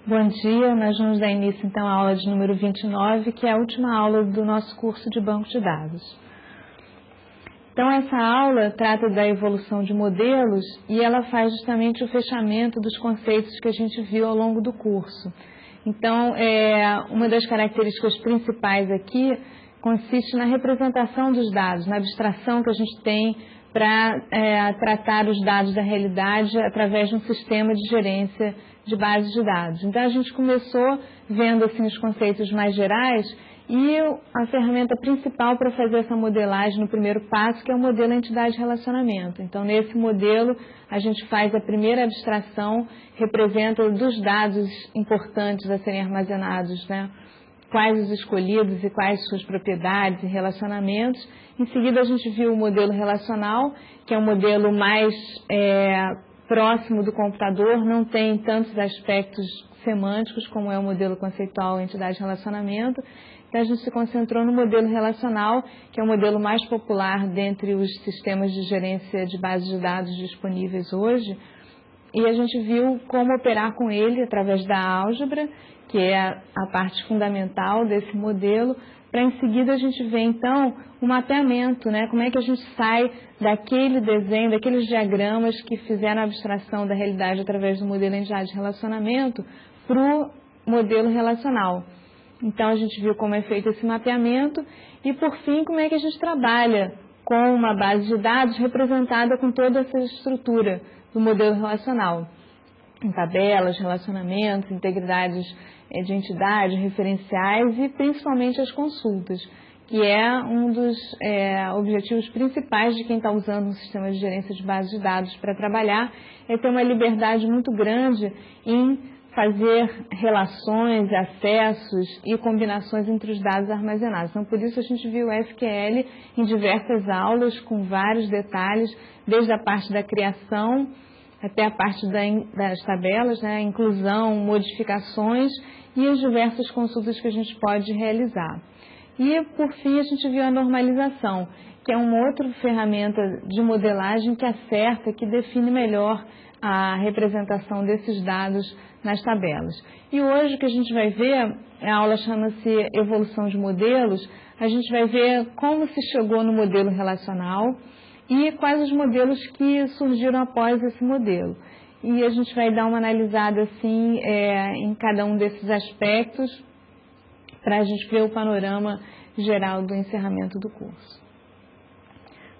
Bom dia, nós vamos dar início então à aula de número 29, que é a última aula do nosso curso de banco de dados. Então essa aula trata da evolução de modelos e ela faz justamente o fechamento dos conceitos que a gente viu ao longo do curso. Então, uma das características principais aqui consiste na representação dos dados, na abstração que a gente tem para tratar os dados da realidade através de um sistema de gerência de bases de dados. Então, a gente começou vendo assim, os conceitos mais gerais e a ferramenta principal para fazer essa modelagem no primeiro passo, que é o modelo entidade-relacionamento. Então, nesse modelo, a gente faz a primeira abstração, representa dos dados importantes a serem armazenados, né? Quais os escolhidos e quais suas propriedades e relacionamentos. Em seguida, a gente viu o modelo relacional, que é um modelo mais próximo do computador, não tem tantos aspectos semânticos como é o modelo conceitual entidade-relacionamento. Então, a gente se concentrou no modelo relacional, que é o modelo mais popular dentre os sistemas de gerência de bases de dados disponíveis hoje. E a gente viu como operar com ele através da álgebra, que é a parte fundamental desse modelo. Para em seguida a gente ver então o mapeamento, né? Como é que a gente sai daquele desenho, daqueles diagramas que fizeram a abstração da realidade através do modelo entidade de relacionamento para o modelo relacional. Então a gente viu como é feito esse mapeamento e por fim como é que a gente trabalha com uma base de dados representada com toda essa estrutura do modelo relacional, em tabelas, relacionamentos, integridades de entidade, referenciais e principalmente as consultas, que é um dos objetivos principais de quem está usando um sistema de gerência de bases de dados para trabalhar, é ter uma liberdade muito grande em fazer relações, acessos e combinações entre os dados armazenados. Então, por isso a gente viu o SQL em diversas aulas, com vários detalhes, desde a parte da criação até a parte das tabelas, né, inclusão, modificações e as diversas consultas que a gente pode realizar. E, por fim, a gente viu a normalização, que é uma outra ferramenta de modelagem que acerta, que define melhor a representação desses dados nas tabelas. E hoje o que a gente vai ver, a aula chama-se Evolução de Modelos, a gente vai ver como se chegou no modelo relacional e quais os modelos que surgiram após esse modelo. E a gente vai dar uma analisada assim em cada um desses aspectos para a gente ver o panorama geral do encerramento do curso.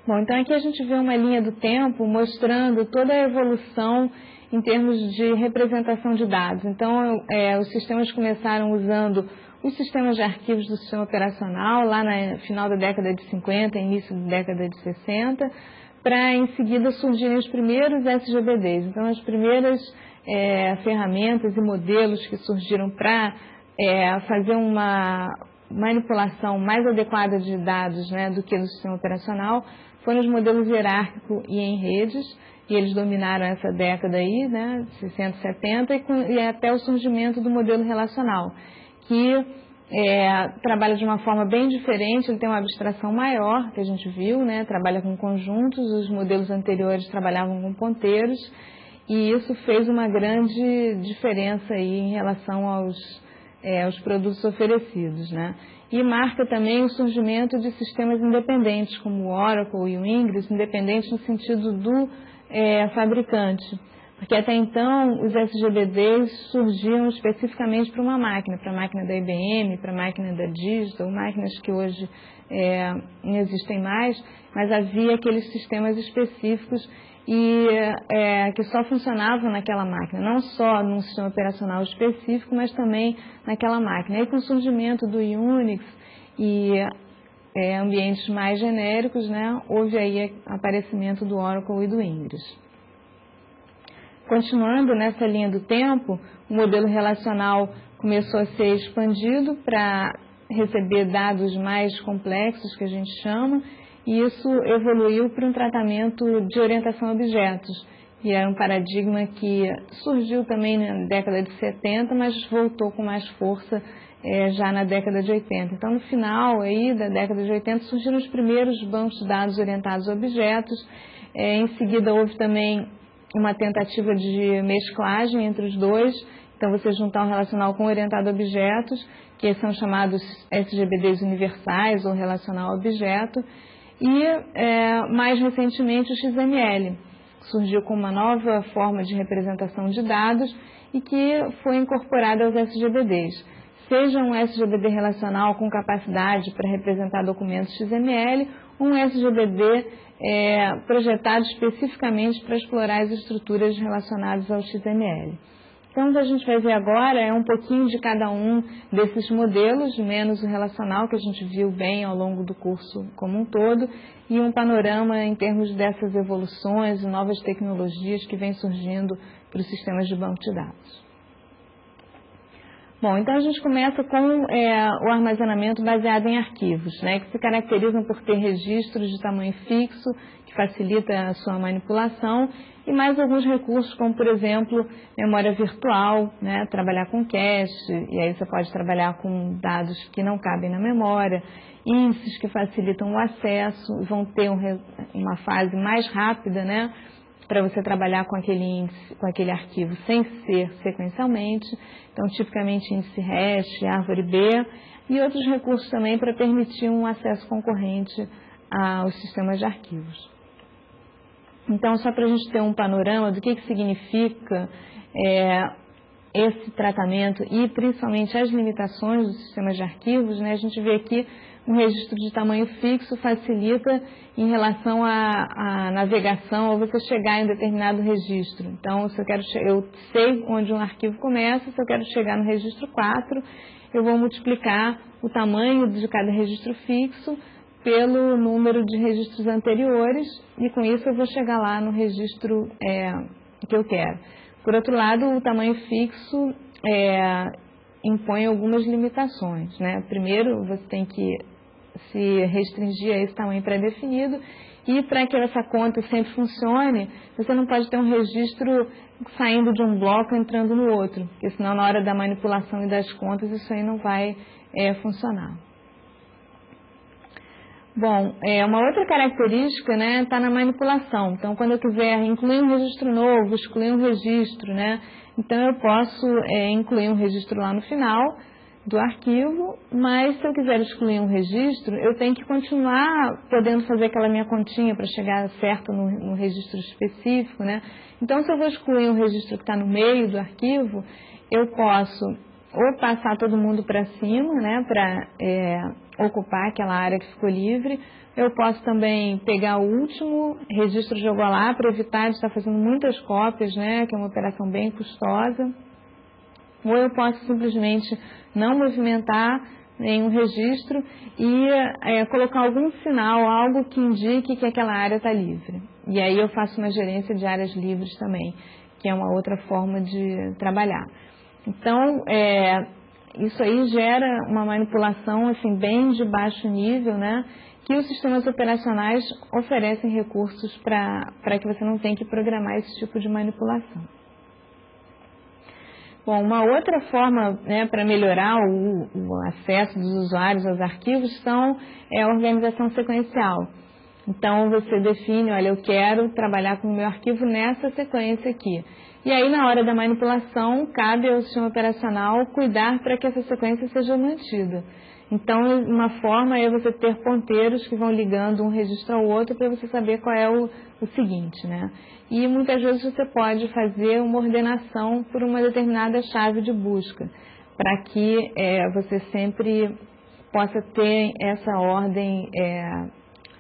Bom, então aqui a gente vê uma linha do tempo mostrando toda a evolução em termos de representação de dados. Então, os sistemas começaram usando os sistemas de arquivos do sistema operacional, lá no final da década de 50, início da década de 60, para em seguida surgirem os primeiros SGBDs. Então, as primeiras ferramentas e modelos que surgiram para fazer uma manipulação mais adequada de dados, né, do que do sistema operacional foram os modelos hierárquico e em redes, e eles dominaram essa década aí, né, 60, 70, e até o surgimento do modelo relacional, que trabalha de uma forma bem diferente, ele tem uma abstração maior, que a gente viu, né, trabalha com conjuntos, os modelos anteriores trabalhavam com ponteiros, e isso fez uma grande diferença aí em relação aos produtos oferecidos, né? E marca também o surgimento de sistemas independentes, como o Oracle e o Ingres, independentes no sentido do fabricante. Porque até então os SGBDs surgiam especificamente para uma máquina, para a máquina da IBM, para a máquina da Digital, máquinas que hoje não existem mais, mas havia aqueles sistemas específicos e que só funcionavam naquela máquina, não só num sistema operacional específico, mas também naquela máquina. E com o surgimento do Unix e ambientes mais genéricos, né, houve aí aparecimento do Oracle e do Ingres. Continuando nessa linha do tempo, o modelo relacional começou a ser expandido para receber dados mais complexos, que a gente chama, e isso evoluiu para um tratamento de orientação a objetos, e era um paradigma que surgiu também na década de 70, mas voltou com mais força já na década de 80. Então, no final aí da década de 80, surgiram os primeiros bancos de dados orientados a objetos, em seguida houve também uma tentativa de mesclagem entre os dois. Então, você juntar um relacional com orientado a objetos, que são chamados SGBDs universais ou relacional a objeto, e mais recentemente o XML, que surgiu com uma nova forma de representação de dados e que foi incorporada aos SGBDs. Seja um SGBD relacional com capacidade para representar documentos XML, um SGBD projetado especificamente para explorar as estruturas relacionadas ao XML. Então, o que a gente vai ver agora é um pouquinho de cada um desses modelos, menos o relacional, que a gente viu bem ao longo do curso como um todo, e um panorama em termos dessas evoluções e novas tecnologias que vêm surgindo para os sistemas de banco de dados. Bom, então a gente começa com o armazenamento baseado em arquivos, né, que se caracterizam por ter registros de tamanho fixo, que facilita a sua manipulação, e mais alguns recursos, como por exemplo, memória virtual, né, trabalhar com cache, e aí você pode trabalhar com dados que não cabem na memória, índices que facilitam o acesso, vão ter uma fase mais rápida, né, para você trabalhar com aquele índice, com aquele arquivo sem ser sequencialmente, então tipicamente índice hash, árvore B, e outros recursos também para permitir um acesso concorrente aos sistemas de arquivos. Então, só para a gente ter um panorama do que significa esse tratamento e principalmente as limitações dos sistemas de arquivos, né, a gente vê aqui um registro de tamanho fixo facilita em relação à navegação ou você chegar em determinado registro. Então, se eu sei onde um arquivo começa, se eu quero chegar no registro 4, eu vou multiplicar o tamanho de cada registro fixo pelo número de registros anteriores e com isso eu vou chegar lá no registro que eu quero. Por outro lado, o tamanho fixo impõe algumas limitações, né? Primeiro, você tem que se restringir a esse tamanho pré-definido e para que essa conta sempre funcione, você não pode ter um registro saindo de um bloco e entrando no outro, porque senão na hora da manipulação e das contas isso aí não vai funcionar. Bom, uma outra característica, né, está na manipulação. Então, quando eu quiser incluir um registro novo, excluir um registro, né, então eu posso incluir um registro lá no final do arquivo, mas se eu quiser excluir um registro, eu tenho que continuar podendo fazer aquela minha continha para chegar certo no registro específico, né. Então, se eu vou excluir um registro que está no meio do arquivo, eu posso ou passar todo mundo para cima, né, para ocupar aquela área que ficou livre. Eu posso também pegar o último registro e jogar lá para evitar de estar fazendo muitas cópias, né, que é uma operação bem custosa. Ou eu posso simplesmente não movimentar nenhum registro e colocar algum sinal, algo que indique que aquela área está livre. E aí eu faço uma gerência de áreas livres também, que é uma outra forma de trabalhar. Então, isso aí gera uma manipulação assim, bem de baixo nível, né, que os sistemas operacionais oferecem recursos para que você não tenha que programar esse tipo de manipulação. Bom, uma outra forma, né, para melhorar o acesso dos usuários aos arquivos é a organização sequencial. Então, você define, olha, eu quero trabalhar com o meu arquivo nessa sequência aqui. E aí, na hora da manipulação, cabe ao sistema operacional cuidar para que essa sequência seja mantida. Então, uma forma é você ter ponteiros que vão ligando um registro ao outro para você saber qual é o seguinte, né? E muitas vezes você pode fazer uma ordenação por uma determinada chave de busca, para que você sempre possa ter essa ordem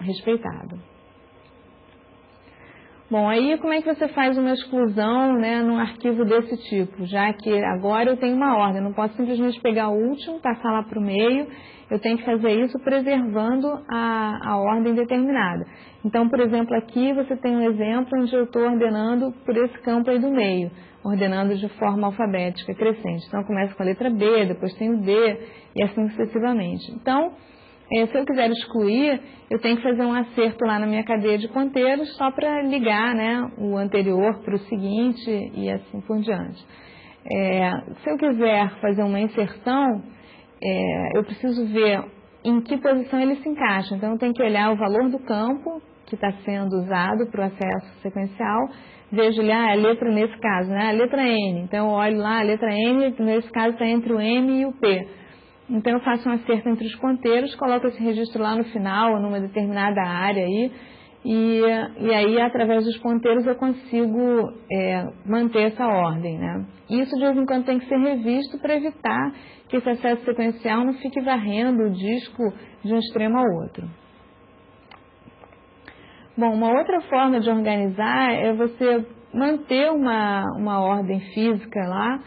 respeitada. Bom, aí como é que você faz uma exclusão, né, num arquivo desse tipo? Já que agora eu tenho uma ordem, não posso simplesmente pegar o último, passar lá para o meio, eu tenho que fazer isso preservando a ordem determinada. Então, por exemplo, aqui você tem um exemplo onde eu estou ordenando por esse campo aí do meio, ordenando de forma alfabética crescente. Então, começa com a letra B, depois tem o D e assim sucessivamente. Então, se eu quiser excluir, eu tenho que fazer um acerto lá na minha cadeia de ponteiros só para ligar, né, o anterior para o seguinte e assim por diante. Se eu quiser fazer uma inserção, eu preciso ver em que posição ele se encaixa. Então, eu tenho que olhar o valor do campo que está sendo usado para o acesso sequencial, vejo ali a letra, nesse caso, né, a letra N. Então, eu olho lá, a letra N, nesse caso, está entre o M e o P. Então, eu faço um acerto entre os ponteiros, coloco esse registro lá no final, ou numa determinada área aí, e aí, através dos ponteiros, eu consigo manter essa ordem, né? Isso, de vez em quando, tem que ser revisto para evitar que esse acesso sequencial não fique varrendo o disco de um extremo ao outro. Bom, uma outra forma de organizar é você manter uma ordem física lá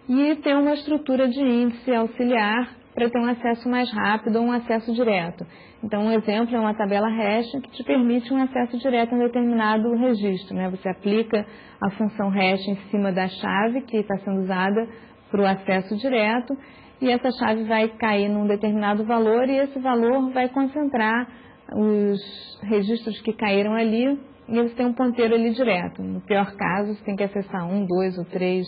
e ter uma estrutura de índice auxiliar para ter um acesso mais rápido ou um acesso direto. Então, um exemplo é uma tabela hash que te permite um acesso direto a um determinado registro, né? Você aplica a função hash em cima da chave que está sendo usada para o acesso direto e essa chave vai cair num determinado valor e esse valor vai concentrar os registros que caíram ali e eles têm um ponteiro ali direto. No pior caso, você tem que acessar 1, 2 ou 3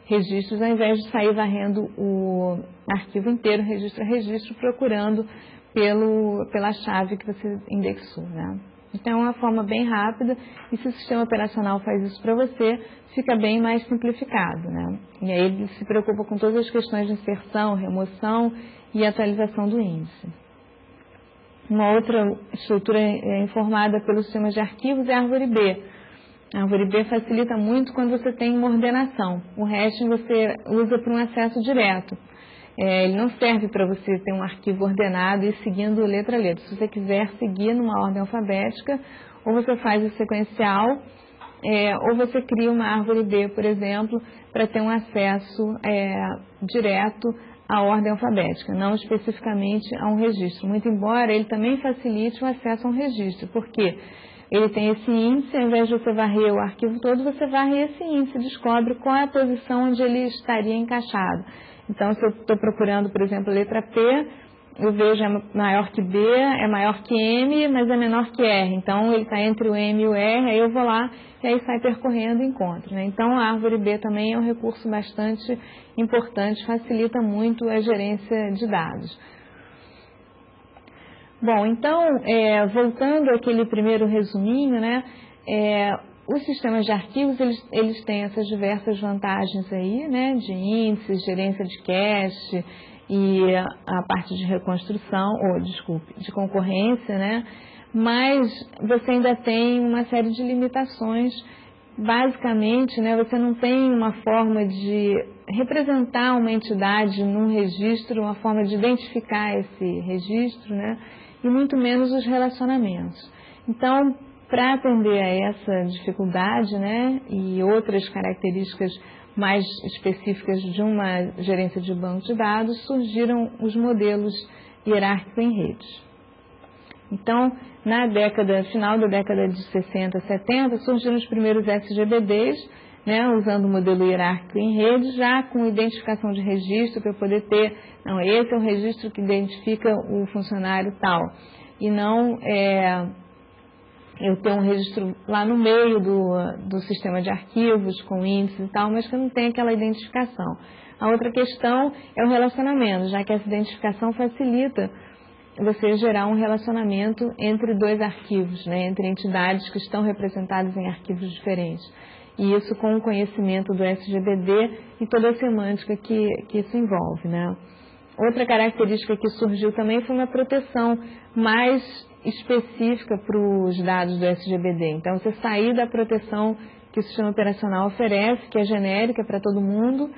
registros, ao invés de sair varrendo o arquivo inteiro, registro a registro, procurando pela chave que você indexou, né? Então, é uma forma bem rápida e se o sistema operacional faz isso para você, fica bem mais simplificado, né? E aí ele se preocupa com todas as questões de inserção, remoção e atualização do índice. Uma outra estrutura informada pelos sistemas de arquivos é a árvore B. A árvore B facilita muito quando você tem uma ordenação. O hashing você usa para um acesso direto. Ele não serve para você ter um arquivo ordenado e seguindo letra a letra. Se você quiser seguir numa ordem alfabética, ou você faz o sequencial, ou você cria uma árvore B, por exemplo, para ter um acesso direto à ordem alfabética, não especificamente a um registro. Muito embora ele também facilite o acesso a um registro, porque ele tem esse índice, ao invés de você varrer o arquivo todo, você varre esse índice, descobre qual é a posição onde ele estaria encaixado. Então, se eu estou procurando, por exemplo, a letra P, eu vejo é maior que B, é maior que M, mas é menor que R. Então, ele está entre o M e o R, aí eu vou lá e aí sai percorrendo e encontro, né? Então, a árvore B também é um recurso bastante importante, facilita muito a gerência de dados. Bom, então, voltando àquele primeiro resuminho, né? Os sistemas de arquivos, eles têm essas diversas vantagens aí, né? De índices, gerência de cache e a parte de reconstrução, de concorrência, né? Mas você ainda tem uma série de limitações. Basicamente, né, você não tem uma forma de representar uma entidade num registro, uma forma de identificar esse registro, né, e muito menos os relacionamentos. Então, para atender a essa dificuldade, né, e outras características mais específicas de uma gerência de banco de dados, surgiram os modelos hierárquicos em redes. Então, final da década de 60, 70, surgiram os primeiros SGBDs, né, usando o modelo hierárquico em rede, já com identificação de registro, para poder ter, não, esse é o registro que identifica o funcionário tal, e não eu ter um registro lá no meio do sistema de arquivos, com índices e tal, mas que não tem aquela identificação. A outra questão é o relacionamento, já que essa identificação facilita você gerar um relacionamento entre dois arquivos, né, entre entidades que estão representadas em arquivos diferentes. E isso com o conhecimento do SGBD e toda a semântica que isso envolve, né. Outra característica que surgiu também foi uma proteção mais específica para os dados do SGBD. Então, você sair da proteção que o sistema operacional oferece, que é genérica para todo mundo,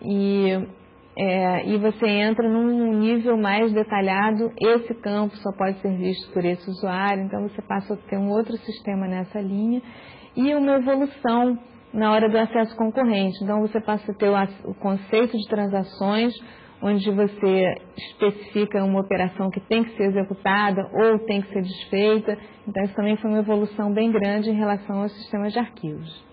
e você entra num nível mais detalhado, esse campo só pode ser visto por esse usuário, então você passa a ter um outro sistema nessa linha, e uma evolução na hora do acesso concorrente. Então você passa a ter o conceito de transações, onde você especifica uma operação que tem que ser executada ou tem que ser desfeita. Então isso também foi uma evolução bem grande em relação aos sistemas de arquivos.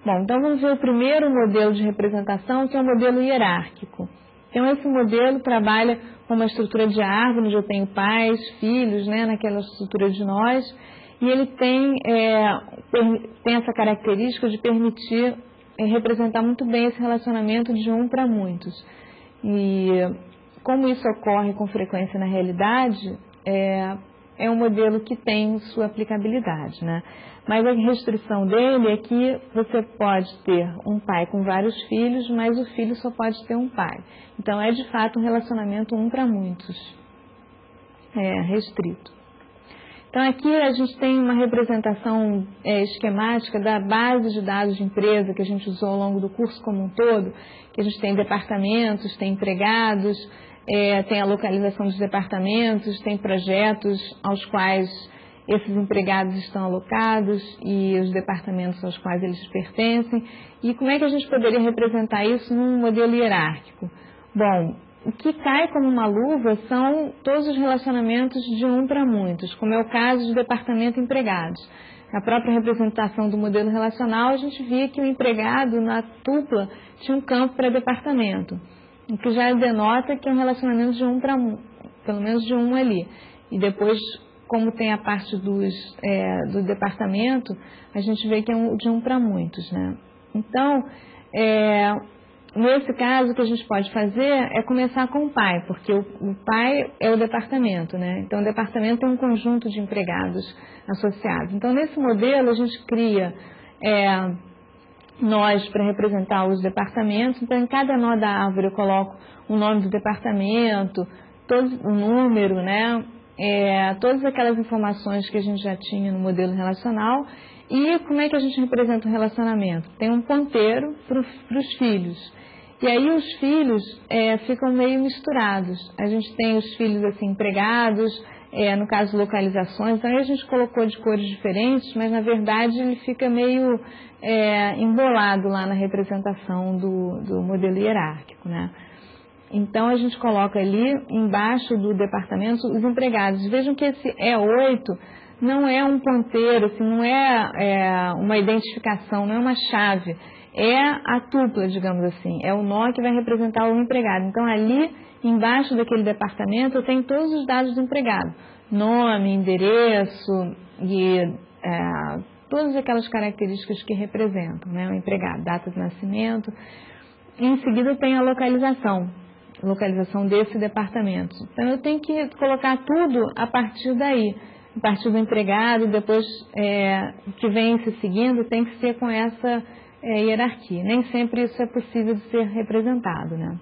Bom, então vamos ver o primeiro modelo de representação, que é o modelo hierárquico. Então, esse modelo trabalha com uma estrutura de árvore, onde eu tenho pais, filhos, né, naquela estrutura de nós, e ele tem essa característica de permitir representar muito bem esse relacionamento de um para muitos. E como isso ocorre com frequência na realidade, é um modelo que tem sua aplicabilidade, né? Mas a restrição dele é que você pode ter um pai com vários filhos, mas o filho só pode ter um pai. Então, é de fato um relacionamento um para muitos, restrito. Então, aqui a gente tem uma representação esquemática da base de dados de empresa que a gente usou ao longo do curso como um todo, que a gente tem departamentos, tem empregados, tem a localização dos departamentos, tem projetos aos quais esses empregados estão alocados e os departamentos aos quais eles pertencem. E como é que a gente poderia representar isso num modelo hierárquico? Bom, o que cai como uma luva são todos os relacionamentos de um para muitos, como é o caso do departamento empregados. Na própria representação do modelo relacional, a gente via que o empregado na tupla tinha um campo para departamento, o que já denota que é um relacionamento de um para um, pelo menos de um ali. E depois, como tem a parte do departamento, a gente vê que é de um para muitos, né? Então, nesse caso, o que a gente pode fazer é começar com o pai, porque o pai é o departamento, né? Então, o departamento é um conjunto de empregados associados. Então, nesse modelo, a gente cria nós para representar os departamentos. Então, em cada nó da árvore eu coloco o nome do departamento, o número, né? Todas aquelas informações que a gente já tinha no modelo relacional. E como é que a gente representa o relacionamento? Tem um ponteiro para os filhos. E aí os filhos ficam meio misturados. A gente tem os filhos assim empregados, no caso localizações, então aí a gente colocou de cores diferentes, mas na verdade ele fica meio embolado lá na representação do modelo hierárquico, né? Então a gente coloca ali embaixo do departamento os empregados. Vejam que esse E8 não é um ponteiro, assim, não é uma identificação, não é uma chave. É a tupla, digamos assim, é o nó que vai representar o empregado. Então, ali, embaixo daquele departamento, eu tenho todos os dados do empregado. Nome, endereço e todas aquelas características que representam, né, o empregado, data de nascimento. E, em seguida, eu tenho a localização desse departamento. Então, eu tenho que colocar tudo a partir daí. A partir do empregado, depois que vem se seguindo, tem que ser com essa hierarquia. Nem sempre isso é possível de ser representado, né?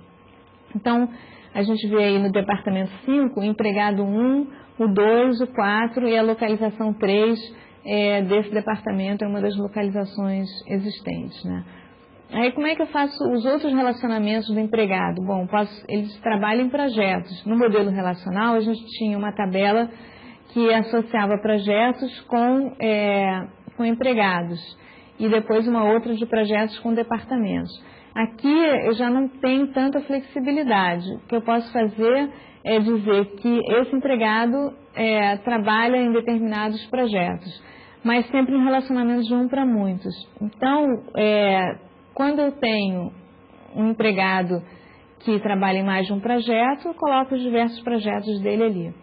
Então, a gente vê aí no departamento 5, o empregado 1, o 2, o 4 e a localização 3 desse departamento é uma das localizações existentes, né? Aí, como é que eu faço os outros relacionamentos do empregado? Bom, eles trabalham em projetos. No modelo relacional, a gente tinha uma tabela que associava projetos com empregados e depois uma outra de projetos com departamentos. Aqui eu já não tenho tanta flexibilidade. O que eu posso fazer é dizer que esse empregado trabalha em determinados projetos, mas sempre em relacionamentos de um para muitos. Então, quando eu tenho um empregado que trabalha em mais de um projeto, eu coloco os diversos projetos dele ali.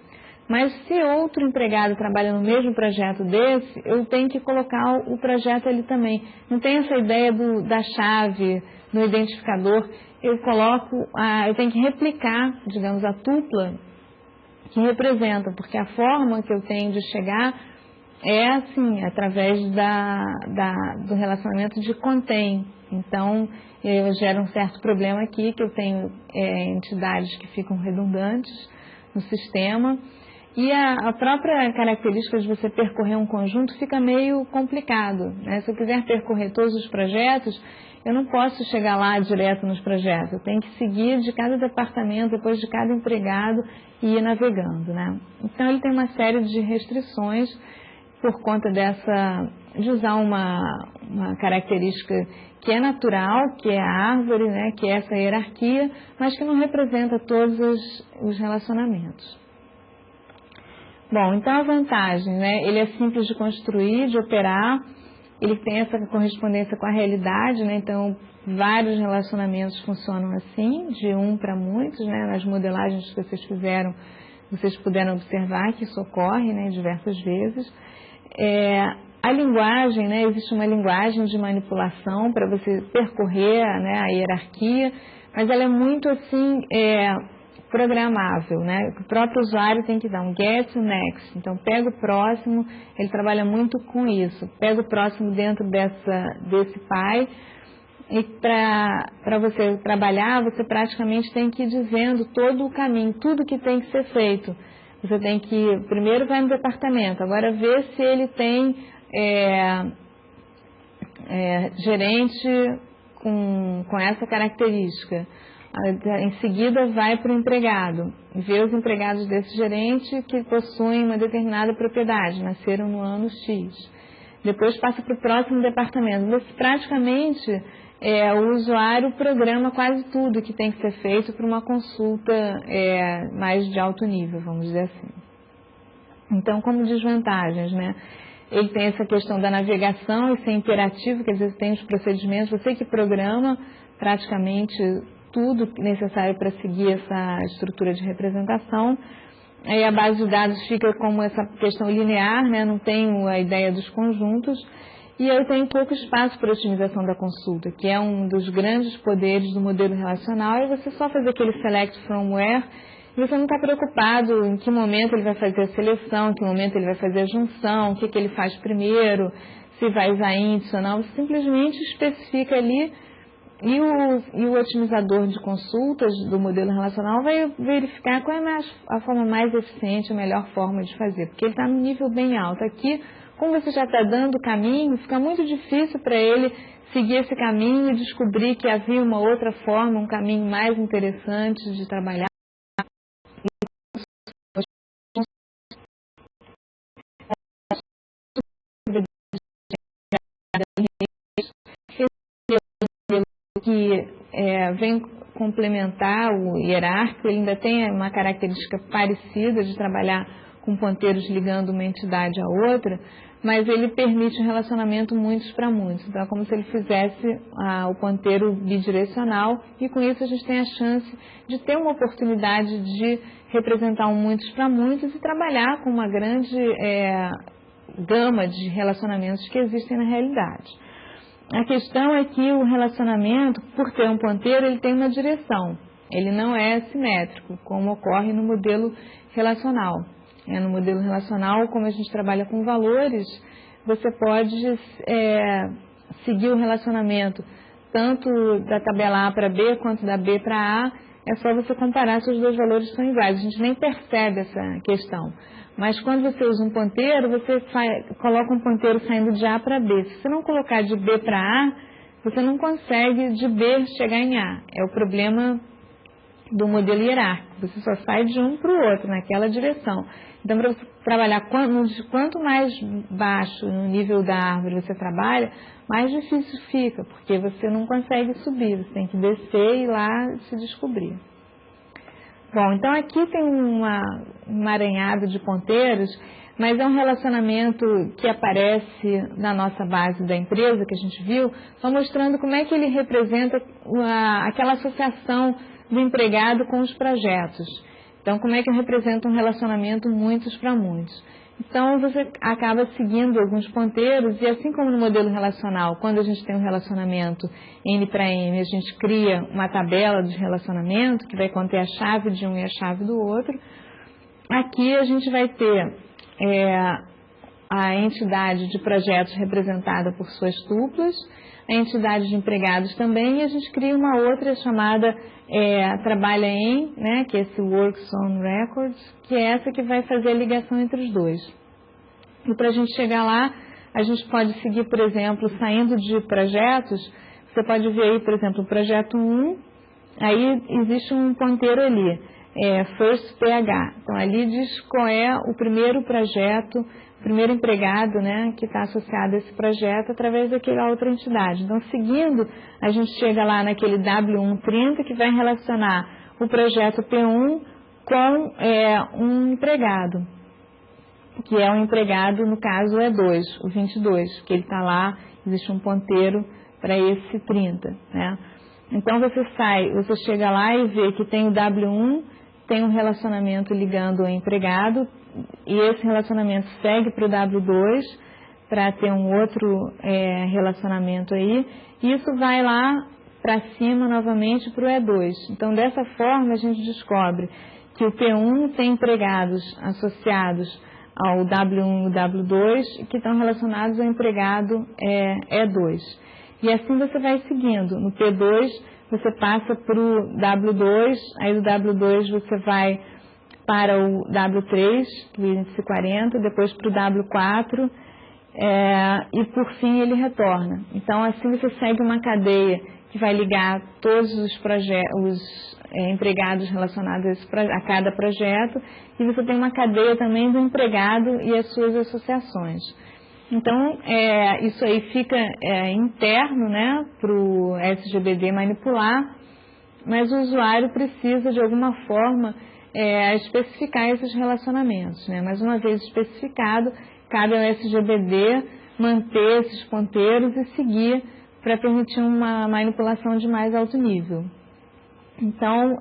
Mas se outro empregado trabalha no mesmo projeto desse, eu tenho que colocar o projeto ali também. Não tem essa ideia da chave, do identificador. Eu tenho que replicar, digamos, a tupla que representa, porque a forma que eu tenho de chegar é assim, através do relacionamento de contém. Então, eu gero um certo problema aqui, que eu tenho entidades que ficam redundantes no sistema. E a própria característica de você percorrer um conjunto fica meio complicado, né? Se eu quiser percorrer todos os projetos, eu não posso chegar lá direto nos projetos. Eu tenho que seguir de cada departamento, depois de cada empregado e ir navegando, né? Então, ele tem uma série de restrições por conta de usar uma característica que é natural, que é a árvore, né? Que é essa hierarquia, mas que não representa todos os relacionamentos. Bom, então a vantagem, né? Ele é simples de construir, de operar, ele tem essa correspondência com a realidade, né? Então, vários relacionamentos funcionam assim, de um para muitos, né? Nas modelagens que vocês fizeram, vocês puderam observar que isso ocorre, né? Diversas vezes. A linguagem, né? Existe uma linguagem de manipulação para você percorrer, né? A hierarquia, mas ela é muito assim... programável, né? O próprio usuário tem que dar um get e next. Então, pega o próximo, ele trabalha muito com isso. Pega o próximo dentro desse pai. E para você trabalhar, você praticamente tem que ir dizendo todo o caminho, tudo que tem que ser feito. Você tem que, primeiro vai no departamento, agora vê se ele tem gerente com essa característica. Em seguida vai para o empregado, vê os empregados desse gerente que possuem uma determinada propriedade, nasceram no ano X. Depois passa para o próximo departamento. Você praticamente o usuário programa quase tudo que tem que ser feito para uma consulta mais de alto nível, vamos dizer assim. Então, como desvantagens, né? Ele tem essa questão da navegação e ser imperativo, quer dizer, tem os procedimentos, você que programa praticamente tudo necessário para seguir essa estrutura de representação. Aí a base de dados fica como essa questão linear, né? Não tem a ideia dos conjuntos. E eu tenho pouco espaço para otimização da consulta, que é um dos grandes poderes do modelo relacional, é você só fazer aquele select from where, e você não está preocupado em que momento ele vai fazer a seleção, em que momento ele vai fazer a junção, o que ele faz primeiro, se vai usar índice ou não, você simplesmente especifica ali, e o otimizador de consultas do modelo relacional vai verificar qual é a forma mais eficiente, a melhor forma de fazer, porque ele está no nível bem alto. Aqui, como você já está dando o caminho, fica muito difícil para ele seguir esse caminho e descobrir que havia uma outra forma, um caminho mais interessante de trabalhar. Que vem complementar o hierárquico, ele ainda tem uma característica parecida de trabalhar com ponteiros ligando uma entidade a outra, mas ele permite um relacionamento muitos para muitos. Então, é como se ele fizesse o ponteiro bidirecional, e com isso a gente tem a chance de ter uma oportunidade de representar um muitos para muitos e trabalhar com uma grande gama de relacionamentos que existem na realidade. A questão é que o relacionamento, por ter um ponteiro, ele tem uma direção. Ele não é simétrico, como ocorre no modelo relacional. No modelo relacional, como a gente trabalha com valores, você pode seguir o relacionamento tanto da tabela A para B quanto da B para A. É só você comparar se os dois valores são iguais. A gente nem percebe essa questão. Mas quando você usa um ponteiro, você coloca um ponteiro saindo de A para B. Se você não colocar de B para A, você não consegue de B chegar em A. É o problema do modelo hierárquico. Você só sai de um para o outro, naquela direção. Então, para você trabalhar, quanto mais baixo no nível da árvore você trabalha, mais difícil fica, porque você não consegue subir, você tem que descer e ir lá se descobrir. Bom, então aqui tem um emaranhado de ponteiros, mas é um relacionamento que aparece na nossa base da empresa, que a gente viu, só mostrando como é que ele representa aquela associação do empregado com os projetos. Então, como é que representa um relacionamento muitos para muitos? Então, você acaba seguindo alguns ponteiros, e assim como no modelo relacional, quando a gente tem um relacionamento N para N, a gente cria uma tabela de relacionamento, que vai conter a chave de um e a chave do outro. Aqui a gente vai ter a entidade de projetos representada por suas tuplas, a entidade de empregados também, e a gente cria uma outra chamada trabalha em, né, que é esse Works on Records, que é essa que vai fazer a ligação entre os dois. E para a gente chegar lá, a gente pode seguir, por exemplo, saindo de projetos, você pode ver aí, por exemplo, o projeto 1, aí existe um ponteiro ali, First PH. Então, ali diz qual é o primeiro projeto, o primeiro empregado, né, que está associado a esse projeto através daquela outra entidade. Então, seguindo, a gente chega lá naquele W130 que vai relacionar o projeto P1 com um empregado, que é um empregado, no caso, é 2, o 22, que ele está lá, existe um ponteiro para esse 30, né? Então, você chega lá e vê que tem o W1, tem um relacionamento ligando o empregado, e esse relacionamento segue para o W2, para ter um outro relacionamento aí, e isso vai lá para cima novamente para o E2. Então, dessa forma, a gente descobre que o P1 tem empregados associados ao W1 e o W2 que estão relacionados ao empregado E2. E assim você vai seguindo. No P2, você passa para o W2, aí do W2 você vai para o W3, o índice 40, depois para o W4, e por fim ele retorna. Então assim você segue uma cadeia que vai ligar todos os empregados relacionados a cada projeto, e você tem uma cadeia também do empregado e as suas associações. Então, isso aí fica interno, né, para o SGBD manipular, mas o usuário precisa, de alguma forma, especificar esses relacionamentos, né? Mais uma vez especificado, cabe ao SGBD manter esses ponteiros e seguir para permitir uma manipulação de mais alto nível. Então,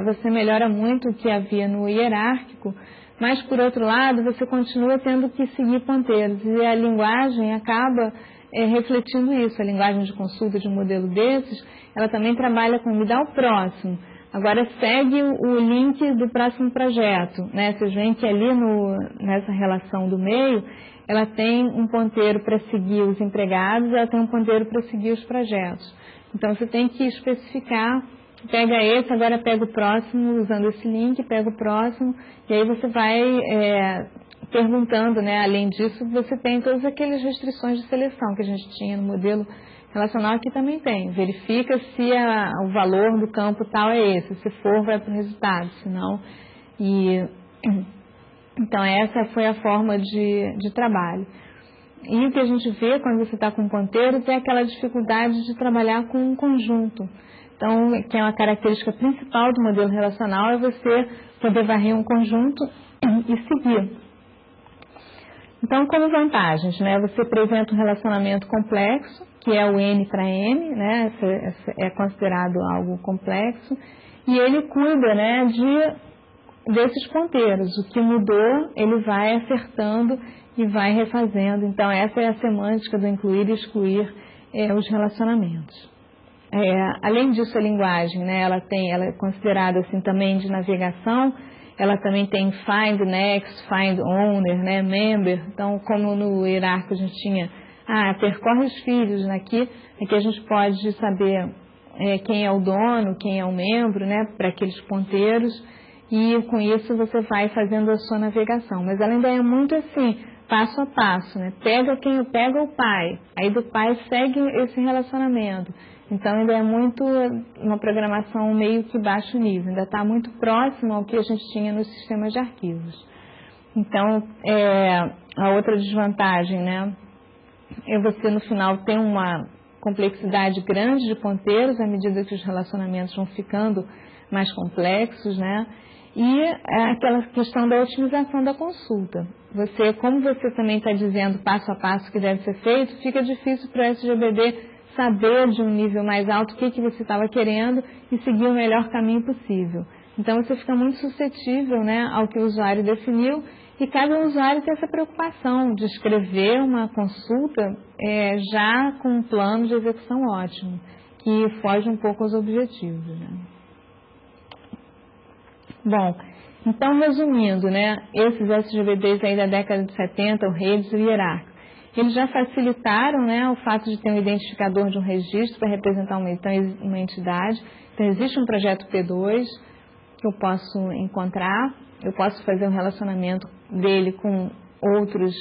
você melhora muito o que havia no hierárquico, mas, por outro lado, você continua tendo que seguir ponteiros, e a linguagem acaba refletindo isso. A linguagem de consulta de um modelo desses, ela também trabalha com me dá o próximo. Agora, segue o link do próximo projeto, né? Vocês veem que ali nessa relação do meio, ela tem um ponteiro para seguir os empregados, ela tem um ponteiro para seguir os projetos. Então, você tem que especificar, pega esse, agora pega o próximo, usando esse link, pega o próximo, e aí você vai perguntando, né? Além disso, você tem todas aquelas restrições de seleção que a gente tinha no modelo relacional, aqui também tem. Verifica se o valor do campo tal é esse, se for, vai para o resultado, se não. Então, essa foi a forma de trabalho. E o que a gente vê quando você está com ponteiros é aquela dificuldade de trabalhar com um conjunto. Então, que é uma característica principal do modelo relacional, é você poder varrer um conjunto e seguir. Então, como vantagens, né? Você apresenta um relacionamento complexo, que é o N para M, né? É considerado algo complexo, e ele cuida, né, desses ponteiros. O que mudou, ele vai acertando e vai refazendo. Então, essa é a semântica do incluir e excluir os relacionamentos. Além disso, a linguagem, né, ela é considerada assim também de navegação. Ela também tem find next, find owner, né, member. Então, como no hierárquico a gente tinha, percorre os filhos, né, aqui a gente pode saber quem é o dono, quem é o membro, né, para aqueles ponteiros, e com isso você vai fazendo a sua navegação. Mas ela ainda é muito assim, passo a passo, né, pega o pai, aí do pai segue esse relacionamento. Então, ainda é muito uma programação meio que baixo nível, ainda está muito próximo ao que a gente tinha nos sistemas de arquivos. Então, a outra desvantagem, né, é você no final ter uma complexidade grande de ponteiros à medida que os relacionamentos vão ficando mais complexos, né, e aquela questão da otimização da consulta. Como você também está dizendo passo a passo que deve ser feito, fica difícil para o SGBD saber de um nível mais alto o que você estava querendo e seguir o melhor caminho possível. Então, você fica muito suscetível, né, ao que o usuário definiu, e cabe ao usuário ter essa preocupação de escrever uma consulta já com um plano de execução ótimo, que foge um pouco aos objetivos, né? Bom, então, resumindo, né, esses SGBDs aí da década de 70, o redes e o hierárquico, eles já facilitaram, né, o fato de ter um identificador de um registro para representar uma entidade. Então, existe um projeto P2 que eu posso encontrar, eu posso fazer um relacionamento dele com outras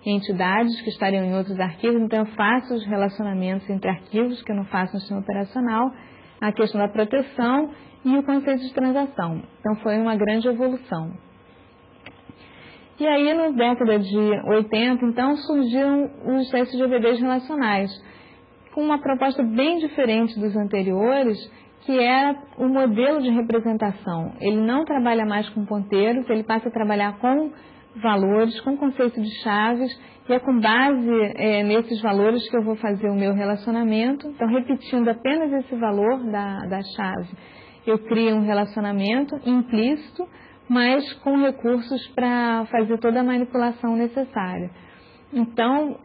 entidades que estariam em outros arquivos, então eu faço os relacionamentos entre arquivos que eu não faço no sistema operacional, a questão da proteção e o conceito de transação. Então, foi uma grande evolução. E aí, na década de 80, então, surgiram os SGBDs relacionais, com uma proposta bem diferente dos anteriores, que é o modelo de representação. Ele não trabalha mais com ponteiros, ele passa a trabalhar com valores, com conceito de chaves, e é com base nesses valores que eu vou fazer o meu relacionamento. Então, repetindo apenas esse valor da chave, eu crio um relacionamento implícito, mas com recursos para fazer toda a manipulação necessária. Então,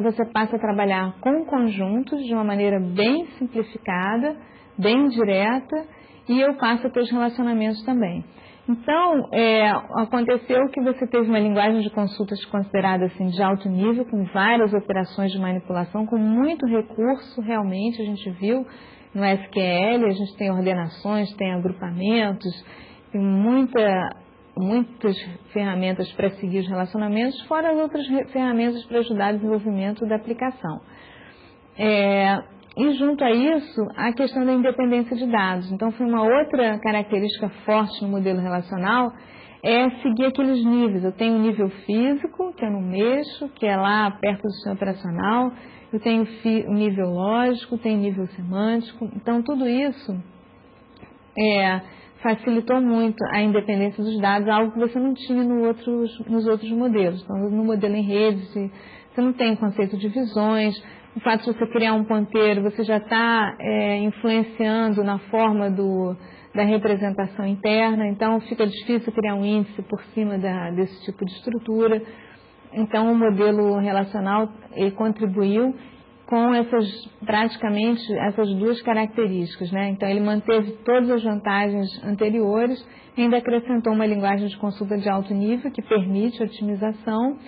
você passa a trabalhar com conjuntos de uma maneira bem simplificada, bem direta, e eu passo a ter os relacionamentos também. Então, aconteceu que você teve uma linguagem de consultas considerada assim, de alto nível, com várias operações de manipulação, com muito recurso, realmente, a gente viu no SQL, a gente tem ordenações, tem agrupamentos, tem muitas ferramentas para seguir os relacionamentos, fora as outras ferramentas para ajudar o desenvolvimento da aplicação. E junto a isso, a questão da independência de dados. Então, foi uma outra característica forte no modelo relacional, seguir aqueles níveis. Eu tenho o nível físico, que eu não mexo, que é lá perto do sistema operacional. Eu tenho o nível lógico, tenho o nível semântico. Então, tudo isso facilitou muito a independência dos dados, algo que você não tinha nos outros modelos. Então, no modelo em rede, você não tem conceito de visões. O fato de você criar um ponteiro, você já está influenciando na forma da representação interna, então fica difícil criar um índice por cima desse tipo de estrutura. Então, o modelo relacional contribuiu com praticamente essas duas características, né? Então, ele manteve todas as vantagens anteriores, ainda acrescentou uma linguagem de consulta de alto nível que permite otimização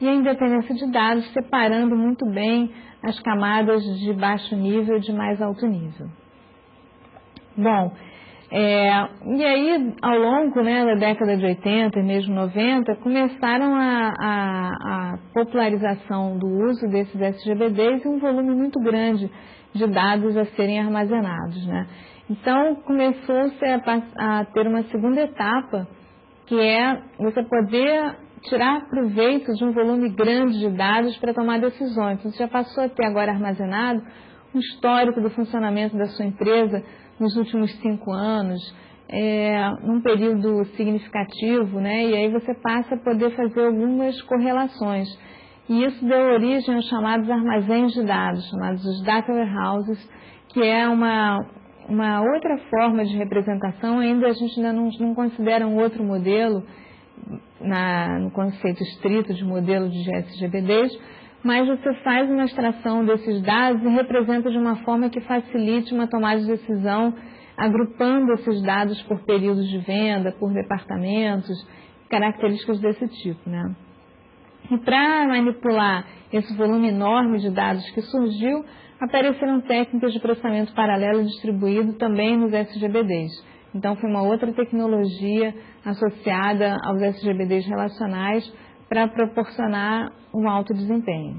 e a independência de dados, separando muito bem as camadas de baixo nível e de mais alto nível. Bom, e aí, ao longo da década de 80 e mesmo 90, começaram a popularização do uso desses SGBDs e um volume muito grande de dados a serem armazenados, né? Então, começou-se a ter uma segunda etapa, que é você poder tirar proveito de um volume grande de dados para tomar decisões. Você já passou a ter agora armazenado um histórico do funcionamento da sua empresa nos últimos 5 anos, num período significativo, né? E aí você passa a poder fazer algumas correlações. E isso deu origem aos chamados armazéns de dados, chamados os data warehouses, que é uma outra forma de representação. Ainda a gente ainda não considera um outro modelo no conceito estrito de modelo de SGBDs, mas você faz uma extração desses dados e representa de uma forma que facilite uma tomada de decisão, agrupando esses dados por períodos de venda, por departamentos, características desse tipo, né? E para manipular esse volume enorme de dados que surgiu, apareceram técnicas de processamento paralelo distribuído também nos SGBDs. Então, foi uma outra tecnologia associada aos SGBDs relacionais para proporcionar um alto desempenho.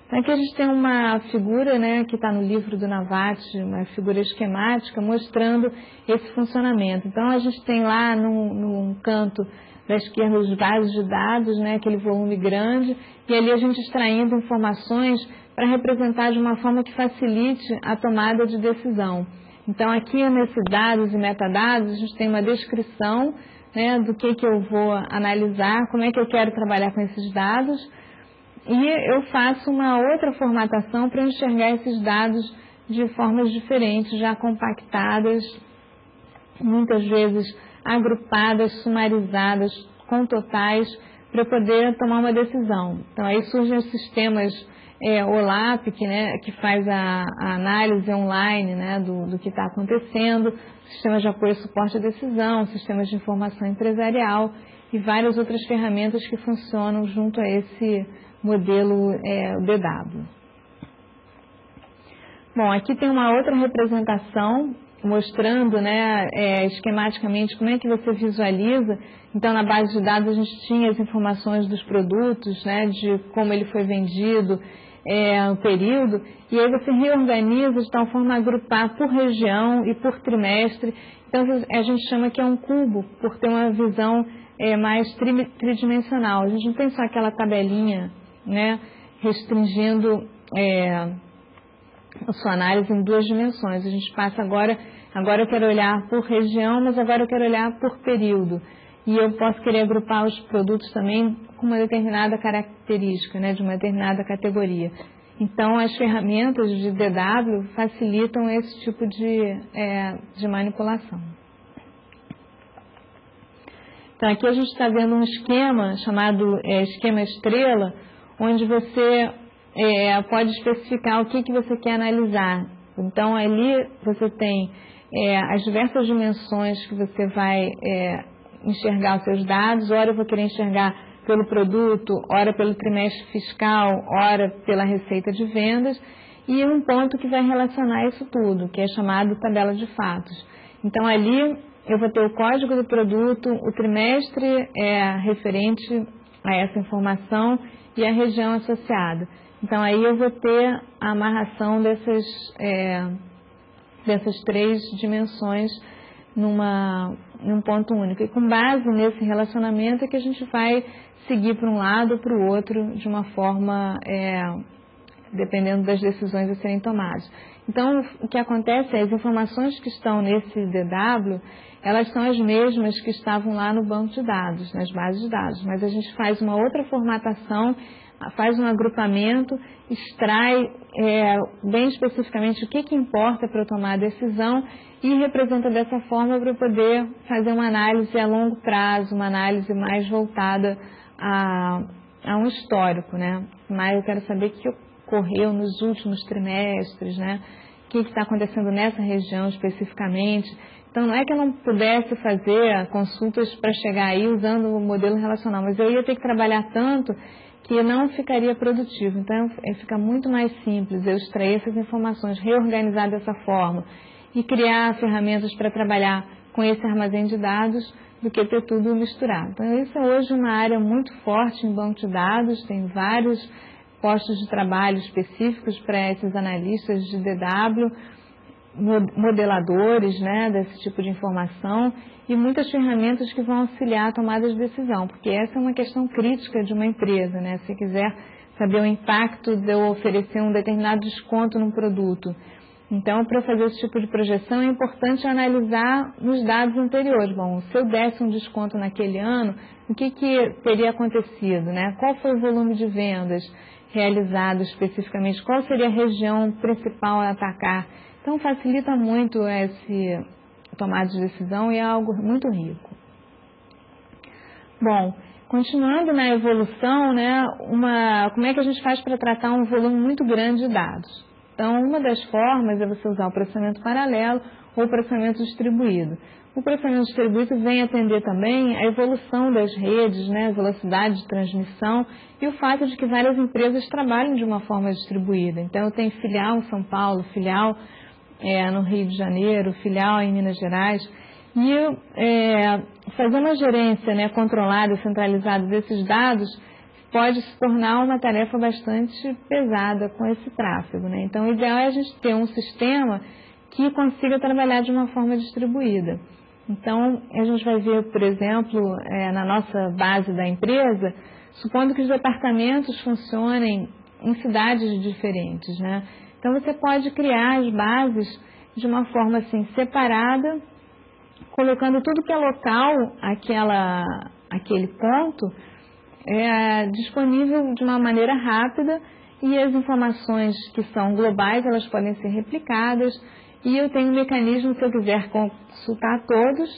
Então, aqui a gente tem uma figura, né, que está no livro do Navati, uma figura esquemática mostrando esse funcionamento. Então, a gente tem lá num canto da esquerda os bases de dados, né, aquele volume grande, e ali a gente extraindo informações para representar de uma forma que facilite a tomada de decisão. Então, aqui nesses dados e metadados, a gente tem uma descrição, né, do que eu vou analisar, como é que eu quero trabalhar com esses dados, e eu faço uma outra formatação para enxergar esses dados de formas diferentes, já compactadas, muitas vezes agrupadas, sumarizadas, com totais, para poder tomar uma decisão. Então, aí surgem os sistemas OLAP, que faz a análise online, né, do que está acontecendo, sistemas de apoio e suporte à decisão, sistemas de informação empresarial e várias outras ferramentas que funcionam junto a esse modelo DW. Bom, aqui tem uma outra representação mostrando, né, esquematicamente como é que você visualiza. Então, na base de dados a gente tinha as informações dos produtos, né, de como ele foi vendido, o período, e aí você reorganiza de tal forma a agrupar por região e por trimestre. Então, a gente chama que é um cubo, por ter uma visão mais tridimensional. A gente não tem só aquela tabelinha, né, restringindo a sua análise em 2 dimensões. A gente passa agora eu quero olhar por região, mas agora eu quero olhar por período. E eu posso querer agrupar os produtos também com uma determinada característica, né, de uma determinada categoria. Então, as ferramentas de DW facilitam esse tipo de manipulação. Então, aqui a gente está vendo um esquema chamado esquema estrela, onde você pode especificar o que você quer analisar. Então, ali você tem as diversas dimensões que você vai enxergar os seus dados. Ora eu vou querer enxergar pelo produto, ora pelo trimestre fiscal, ora pela receita de vendas, e um ponto que vai relacionar isso tudo, que é chamado tabela de fatos. Então, ali eu vou ter o código do produto, o trimestre referente a essa informação e a região associada. Então, aí eu vou ter a amarração dessas 3 dimensões num ponto único. E com base nesse relacionamento é que a gente vai seguir para um lado ou para o outro de uma forma, dependendo das decisões a serem tomadas. Então, o que acontece é as informações que estão nesse DW, elas são as mesmas que estavam lá no banco de dados, nas bases de dados, mas a gente faz uma outra formatação, faz um agrupamento, extrai bem especificamente o que importa para eu tomar a decisão e representa dessa forma para eu poder fazer uma análise a longo prazo, uma análise mais voltada a um histórico, né? Mas eu quero saber o que ocorreu nos últimos trimestres, né? O que está acontecendo nessa região especificamente. Então, não é que eu não pudesse fazer consultas para chegar aí usando o modelo relacional, mas eu ia ter que trabalhar tanto que não ficaria produtivo. Então, fica muito mais simples eu extrair essas informações, reorganizar dessa forma e criar ferramentas para trabalhar com esse armazém de dados do que ter tudo misturado. Então, isso é hoje uma área muito forte em banco de dados, tem vários postos de trabalho específicos para esses analistas de DW, modeladores, né, desse tipo de informação e muitas ferramentas que vão auxiliar a tomada de decisão, porque essa é uma questão crítica de uma empresa, né? Se quiser saber o impacto de eu oferecer um determinado desconto num produto. Então, para fazer esse tipo de projeção, é importante analisar os dados anteriores. Bom, se eu desse um desconto naquele ano, o que teria acontecido, né? Qual foi o volume de vendas realizado especificamente? Qual seria a região principal a atacar? Então, facilita muito esse tomada de decisão e é algo muito rico. Bom, continuando na evolução, né, como é que a gente faz para tratar um volume muito grande de dados? Então, uma das formas é você usar o processamento paralelo ou o processamento distribuído. O processamento distribuído vem atender também a evolução das redes, né, a velocidade de transmissão e o fato de que várias empresas trabalham de uma forma distribuída. Então, eu tenho filial em São Paulo, filial no Rio de Janeiro, filial em Minas Gerais. E fazer uma gerência, né, controlada, centralizada desses dados pode se tornar uma tarefa bastante pesada com esse tráfego, né? Então, o ideal é a gente ter um sistema que consiga trabalhar de uma forma distribuída. Então, a gente vai ver, por exemplo, na nossa base da empresa, supondo que os departamentos funcionem em cidades diferentes, né? Então, você pode criar as bases de uma forma assim, separada, colocando tudo que é local, aquele ponto, disponível de uma maneira rápida e as informações que são globais, elas podem ser replicadas e eu tenho um mecanismo, se eu quiser consultar todos,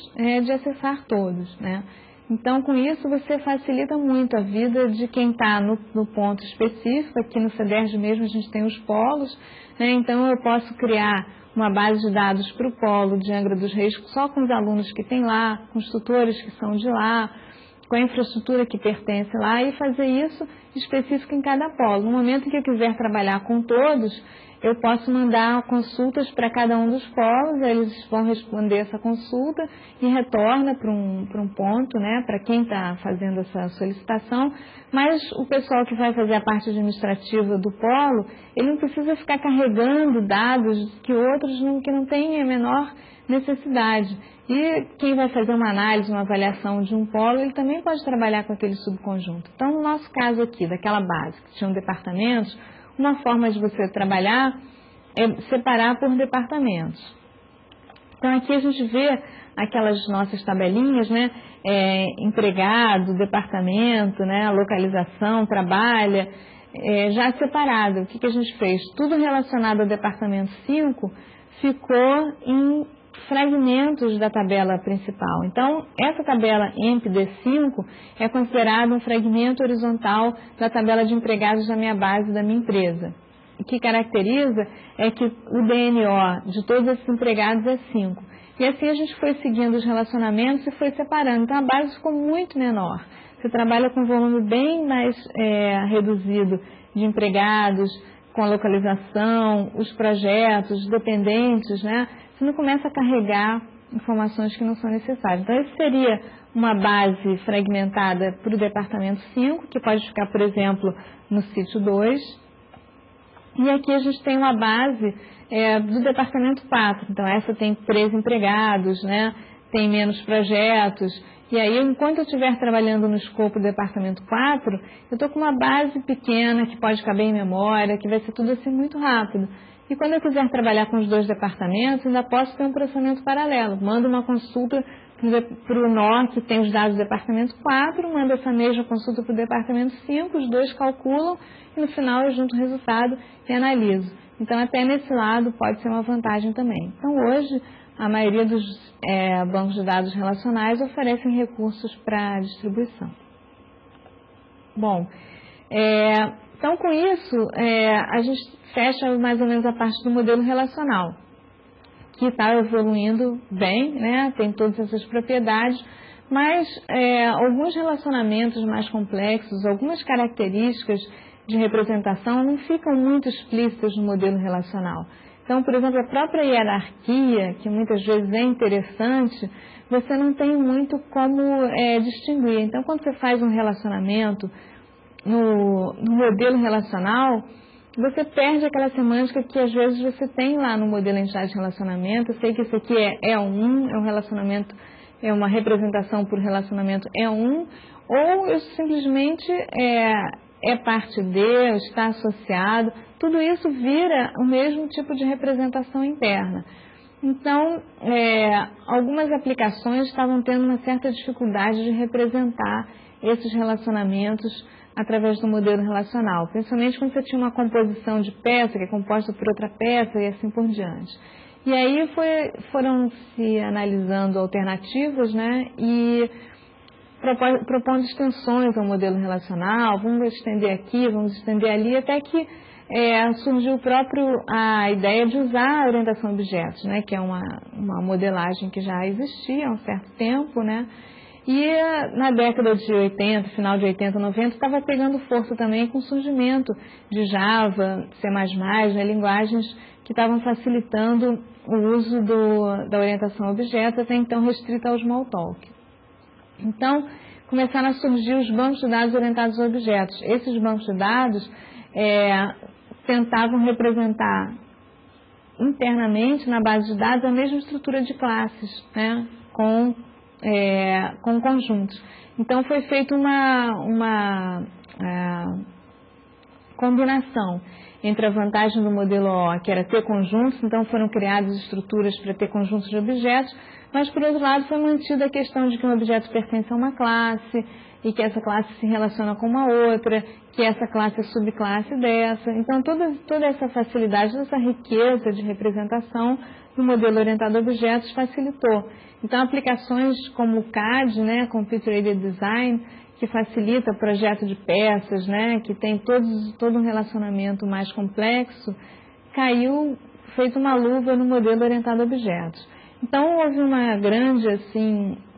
de acessar todos, né? Então, com isso, você facilita muito a vida de quem está no ponto específico. Aqui no CEDERJ mesmo a gente tem os polos, né? Então eu posso criar uma base de dados para o polo de Angra dos Reis só com os alunos que tem lá, com os tutores que são de lá, com a infraestrutura que pertence lá e fazer isso específico em cada polo. No momento que eu quiser trabalhar com todos, eu posso mandar consultas para cada um dos polos, eles vão responder essa consulta e retorna para um ponto, né, para quem está fazendo essa solicitação, mas o pessoal que vai fazer a parte administrativa do polo, ele não precisa ficar carregando dados que outros que não têm a menor necessidade. E quem vai fazer uma análise, uma avaliação de um polo, ele também pode trabalhar com aquele subconjunto. Então, no nosso caso aqui, daquela base que tinham departamentos, uma forma de você trabalhar é separar por departamentos. Então, aqui a gente vê aquelas nossas tabelinhas, né? Empregado, departamento, né? Localização, trabalha, já separado. O que a gente fez? Tudo relacionado ao departamento 5 ficou em fragmentos da tabela principal. Então, essa tabela EMP-D5 é considerada um fragmento horizontal da tabela de empregados da minha base, da minha empresa. O que caracteriza é que o DNO de todos esses empregados é 5. E assim a gente foi seguindo os relacionamentos e foi separando. Então, a base ficou muito menor. Você trabalha com um volume bem mais reduzido de empregados, com a localização, os projetos, os dependentes, né? Você não começa a carregar informações que não são necessárias. Então, essa seria uma base fragmentada para o departamento 5, que pode ficar, por exemplo, no sítio 2. E aqui a gente tem uma base do departamento 4. Então, essa tem 3 empregados, né? Tem menos projetos. E aí, enquanto eu estiver trabalhando no escopo do departamento 4, eu estou com uma base pequena que pode caber em memória, que vai ser tudo assim muito rápido. E quando eu quiser trabalhar com os 2 departamentos, ainda posso ter um processamento paralelo. Mando uma consulta para o NOR, que tem os dados do departamento 4, mando essa mesma consulta para o departamento 5, os 2 calculam e no final eu junto o resultado e analiso. Então, até nesse lado pode ser uma vantagem também. Então, hoje, a maioria dos bancos de dados relacionais oferecem recursos para distribuição. Bom, então com isso a gente fecha mais ou menos a parte do modelo relacional, que está evoluindo bem, né? Tem todas essas propriedades, mas alguns relacionamentos mais complexos, algumas características de representação não ficam muito explícitas no modelo relacional. Então, por exemplo, a própria hierarquia, que muitas vezes é interessante, você não tem muito como distinguir. Então, quando você faz um relacionamento no modelo relacional, você perde aquela semântica que às vezes você tem lá no modelo entidade de relacionamento. Eu sei que isso aqui é um relacionamento, é uma representação por relacionamento ou eu simplesmente parte de, está associado. Tudo isso vira o mesmo tipo de representação interna. Então, algumas aplicações estavam tendo uma certa dificuldade de representar esses relacionamentos através do modelo relacional, principalmente quando você tinha uma composição de peça, que é composta por outra peça e assim por diante. E aí foram se analisando alternativas, né, e propondo extensões ao modelo relacional, vamos estender aqui, vamos estender ali, até que surgiu a ideia de usar a orientação a objetos, né, que é uma modelagem que já existia há um certo tempo, né, e na década de 80, final de 80, 90, estava pegando força também com o surgimento de Java, C++, né, linguagens que estavam facilitando o uso da orientação a objetos, até então restrita ao Smalltalk. Então, começaram a surgir os bancos de dados orientados a objetos. Esses bancos de dados tentavam representar internamente na base de dados a mesma estrutura de classes, né, com conjuntos. Então, foi feita uma combinação entre a vantagem do modelo O, que era ter conjuntos, então foram criadas estruturas para ter conjuntos de objetos, mas, por outro lado, foi mantida a questão de que um objeto pertence a uma classe e que essa classe se relaciona com uma outra, que essa classe é subclasse dessa. Então, toda essa facilidade, toda essa riqueza de representação do modelo orientado a objetos facilitou. Então, aplicações como o CAD, né, Computer Aided Design, que facilita o projeto de peças, né, que tem todo um relacionamento mais complexo, caiu feito uma luva no modelo orientado a objetos. Então, houve uma grande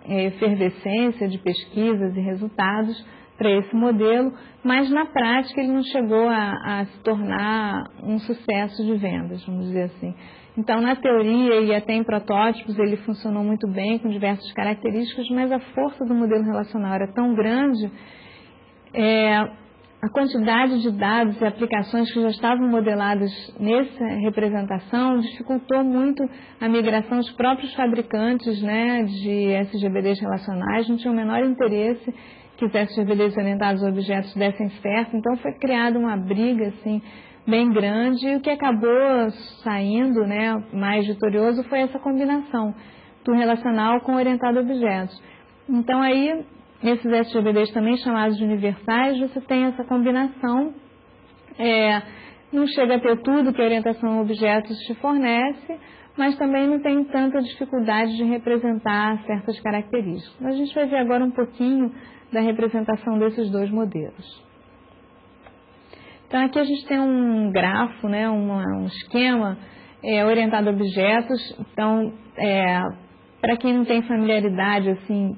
efervescência de pesquisas e resultados para esse modelo, mas na prática ele não chegou a se tornar um sucesso de vendas, vamos dizer assim. Então, na teoria e até em protótipos, ele funcionou muito bem, com diversas características, mas a força do modelo relacional era tão grande, a quantidade de dados e aplicações que já estavam modeladas nessa representação dificultou muito a migração. Os próprios fabricantes, né, de SGBDs relacionais não tinham o menor interesse que os SGBDs orientados a objetos dessem certo, então foi criada uma briga assim, bem grande, e o que acabou saindo, né, mais vitorioso foi essa combinação do relacional com o orientado a objetos. Então, aí, nesses SGBDs também chamados de universais, você tem essa combinação, não chega a ter tudo que a orientação a objetos te fornece, mas também não tem tanta dificuldade de representar certas características. A gente vai ver agora um pouquinho da representação desses dois modelos. Então aqui a gente tem um grafo, né, um esquema orientado a objetos. Então, para quem não tem familiaridade, assim,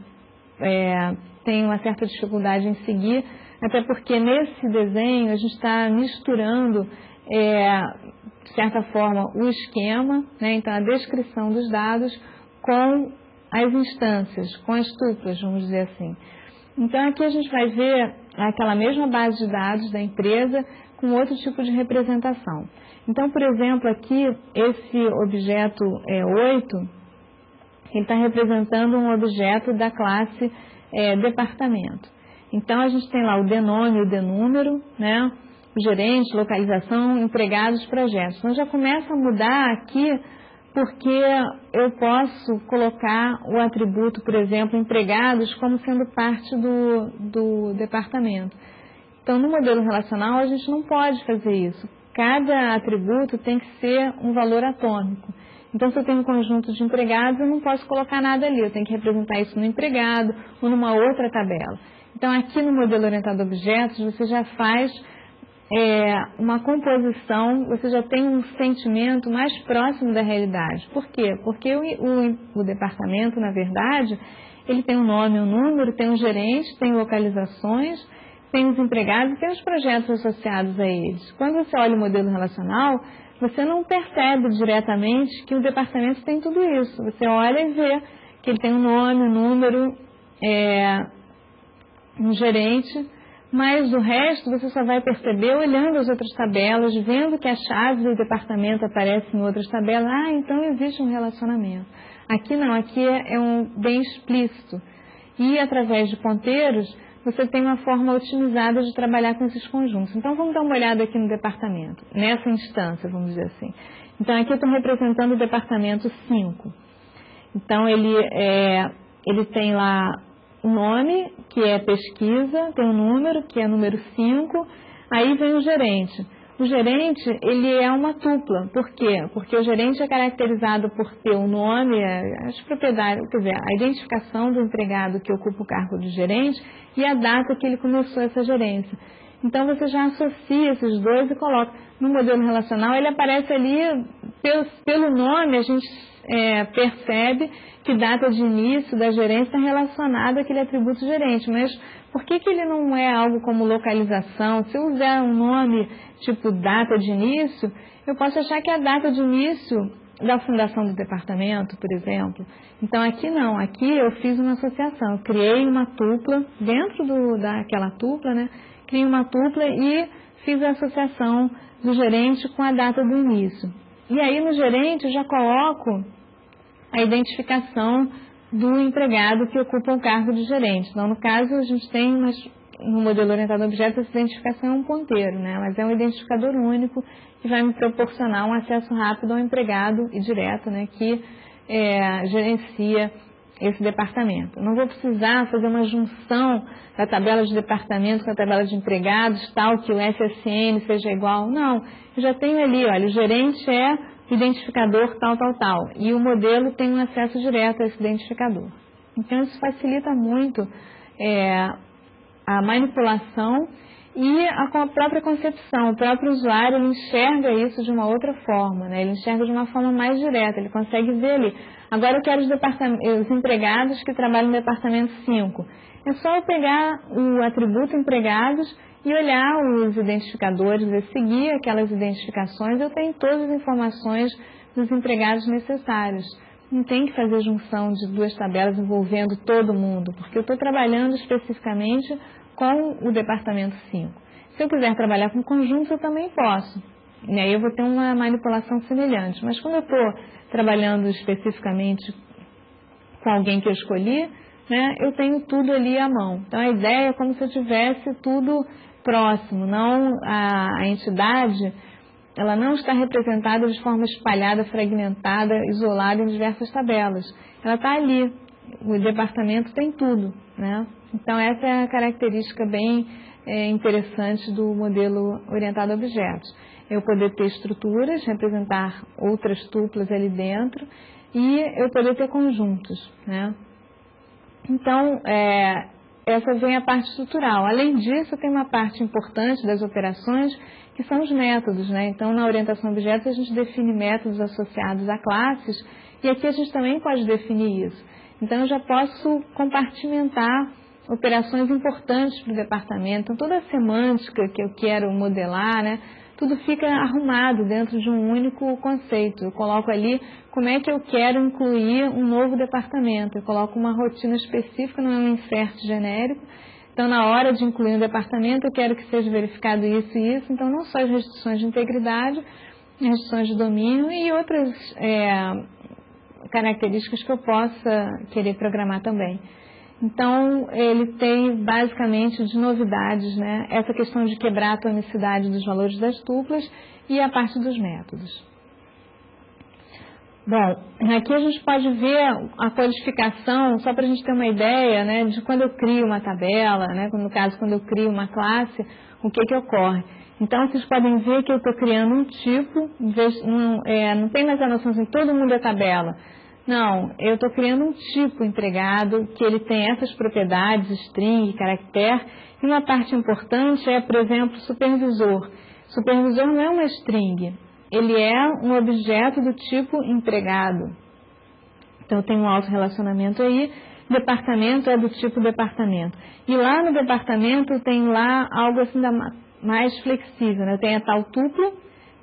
tem uma certa dificuldade em seguir, até porque nesse desenho a gente está misturando, de certa forma, o esquema, né, então a descrição dos dados com as instâncias, com as tuplas, vamos dizer assim. Então aqui a gente vai ver aquela mesma base de dados da empresa com outro tipo de representação. Então, por exemplo, aqui esse objeto 8, ele está representando um objeto da classe departamento. Então a gente tem lá o denome e o denúmero, né? O gerente, localização, empregados, projetos. Então já começa a mudar aqui porque eu posso colocar o atributo, por exemplo, empregados, como sendo parte do departamento. Então, no modelo relacional, a gente não pode fazer isso. Cada atributo tem que ser um valor atômico. Então, se eu tenho um conjunto de empregados, eu não posso colocar nada ali. Eu tenho que representar isso no empregado ou numa outra tabela. Então, aqui no modelo orientado a objetos, você já faz uma composição, você já tem um sentimento mais próximo da realidade. Por quê? Porque o departamento, na verdade, ele tem um nome, um número, tem um gerente, tem localizações, tem os empregados e tem os projetos associados a eles. Quando você olha o modelo relacional, você não percebe diretamente que o departamento tem tudo isso. Você olha e vê que ele tem um nome, um número, um gerente, mas o resto você só vai perceber olhando as outras tabelas, vendo que a chave do departamento aparece em outras tabelas. Ah, então existe um relacionamento. Aqui não, aqui é bem explícito. E através de ponteiros, você tem uma forma otimizada de trabalhar com esses conjuntos. Então vamos dar uma olhada aqui no departamento, nessa instância, vamos dizer assim. Então aqui eu estou representando o departamento 5. Então ele tem lá o nome, que é pesquisa, tem um número, que é número 5, aí vem o gerente. O gerente, ele é uma tupla. Por quê? Porque o gerente é caracterizado por ter o nome, as propriedades, quer dizer, a identificação do empregado que ocupa o cargo de gerente e a data que ele começou essa gerência. Então, você já associa esses dois e coloca. No modelo relacional, ele aparece ali, pelo nome, a gente percebe que data de início da gerência está relacionada àquele atributo gerente. Mas por que ele não é algo como localização? Se eu usar um nome tipo data de início, eu posso achar que é a data de início da fundação do departamento, por exemplo. Então, aqui não. Aqui eu fiz uma associação. Eu criei uma tupla, dentro daquela tupla, né? Criei uma tupla e fiz a associação do gerente com a data do início. E aí, no gerente, eu já coloco a identificação do empregado que ocupa o cargo de gerente. Então, no caso, a gente tem, no modelo orientado a objetos, essa identificação é um ponteiro, né? Mas é um identificador único que vai me proporcionar um acesso rápido ao empregado e direto, né? Que gerencia esse departamento. Não vou precisar fazer uma junção da tabela de departamento com a tabela de empregados, tal que o SSN seja igual. Não, eu já tenho ali, olha, o gerente é o identificador tal, tal, tal. E o modelo tem um acesso direto a esse identificador. Então, isso facilita muito a manipulação e a própria concepção. O próprio usuário ele enxerga isso de uma outra forma, né? Ele enxerga de uma forma mais direta, ele consegue ver ali. Agora eu quero os empregados que trabalham no departamento 5. É só eu pegar o atributo empregados e olhar os identificadores, e seguir aquelas identificações, eu tenho todas as informações dos empregados necessários. Não tem que fazer junção de duas tabelas envolvendo todo mundo, porque eu estou trabalhando especificamente com o departamento 5. Se eu quiser trabalhar com conjuntos, eu também posso. E aí eu vou ter uma manipulação semelhante. Mas quando eu estou trabalhando especificamente com alguém que eu escolhi, né, eu tenho tudo ali à mão. Então a ideia é como se eu tivesse tudo próximo, não a entidade, ela não está representada de forma espalhada, fragmentada, isolada em diversas tabelas. Ela está ali, o departamento tem tudo, né? Então essa é a característica bem interessante do modelo orientado a objetos. eu poder ter estruturas, representar outras tuplas ali dentro, e eu poder ter conjuntos, né? Então, essa vem a parte estrutural. Além disso, tem uma parte importante das operações, que são os métodos, né? Então, na orientação a objetos, a gente define métodos associados a classes, e aqui a gente também pode definir isso. Então, eu já posso compartimentar operações importantes para o departamento. Então, toda a semântica que eu quero modelar, né? Tudo fica arrumado dentro de um único conceito. Eu coloco ali como é que eu quero incluir um novo departamento. Eu coloco uma rotina específica, não é um insert genérico. Então, na hora de incluir um departamento, eu quero que seja verificado isso e isso. Então, não só as restrições de integridade, restrições de domínio e outras características que eu possa querer programar também. Então, ele tem basicamente de novidades, né, essa questão de quebrar a atomicidade dos valores das tuplas e a parte dos métodos. Bom, aqui a gente pode ver a codificação, só para a gente ter uma ideia, né, de quando eu crio uma tabela, né, no caso, quando eu crio uma classe, o que ocorre. Então, vocês podem ver que eu estou criando um tipo, não tem mais a noção de todo mundo é tabela. Não, eu estou criando um tipo empregado que ele tem essas propriedades, string, caractere, e uma parte importante é, por exemplo, supervisor. Supervisor não é uma string, ele é um objeto do tipo empregado. Então, tem um autorrelacionamento aí, departamento é do tipo departamento. E lá no departamento tem lá algo assim mais flexível, né? Tem a tal tupla,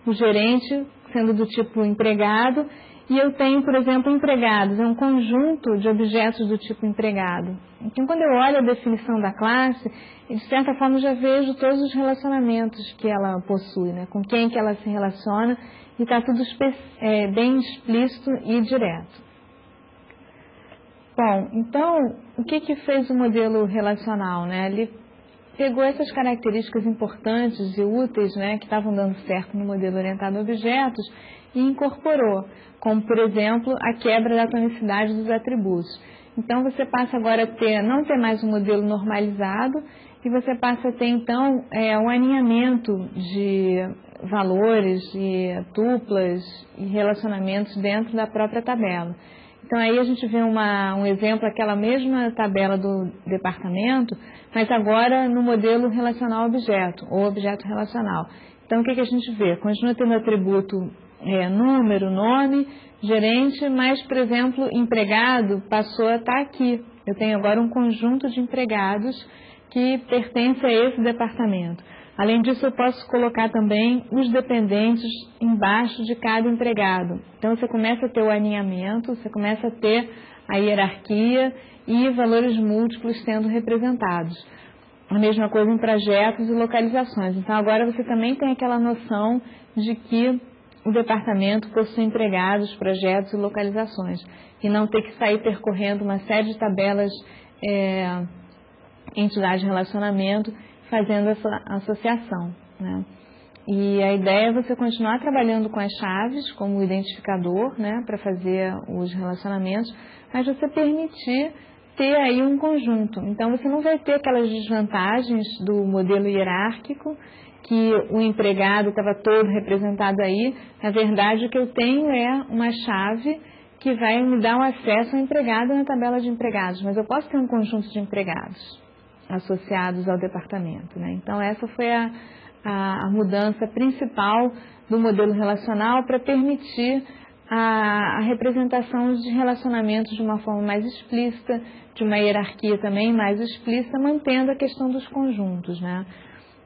o gerente sendo do tipo empregado, e eu tenho, por exemplo, empregados, é um conjunto de objetos do tipo empregado. Então, quando eu olho a definição da classe, de certa forma já vejo todos os relacionamentos que ela possui, né? Com quem que ela se relaciona, e está tudo bem explícito e direto. Bom, então, o que fez o modelo relacional, né? Ele pegou essas características importantes e úteis, né, que estavam dando certo no modelo orientado a objetos e incorporou, como, por exemplo, a quebra da tonicidade dos atributos. Então, você passa agora a não ter mais um modelo normalizado e você passa a ter, então, um alinhamento de valores e tuplas e relacionamentos dentro da própria tabela. Então, aí a gente vê um exemplo, aquela mesma tabela do departamento, mas agora no modelo relacional objeto, ou objeto relacional. Então, o que a gente vê? Continua tendo atributo número, nome, gerente, mas, por exemplo, empregado passou a estar aqui. Eu tenho agora um conjunto de empregados que pertence a esse departamento. Além disso, eu posso colocar também os dependentes embaixo de cada empregado. Então, você começa a ter o alinhamento, você começa a ter a hierarquia e valores múltiplos sendo representados. A mesma coisa em projetos e localizações. Então, agora você também tem aquela noção de que o departamento possui empregados, projetos e localizações. E não ter que sair percorrendo uma série de tabelas, entidade de relacionamento, fazendo essa associação, né? E a ideia é você continuar trabalhando com as chaves como identificador, né, para fazer os relacionamentos, mas você permitir ter aí um conjunto. Então, você não vai ter aquelas desvantagens do modelo hierárquico, que o empregado estava todo representado aí. Na verdade, o que eu tenho é uma chave que vai me dar um acesso ao empregado na tabela de empregados, mas eu posso ter um conjunto de empregados associados ao departamento, né? Então, essa foi a mudança principal do modelo relacional para permitir a representação de relacionamentos de uma forma mais explícita, de uma hierarquia também mais explícita, mantendo a questão dos conjuntos, né?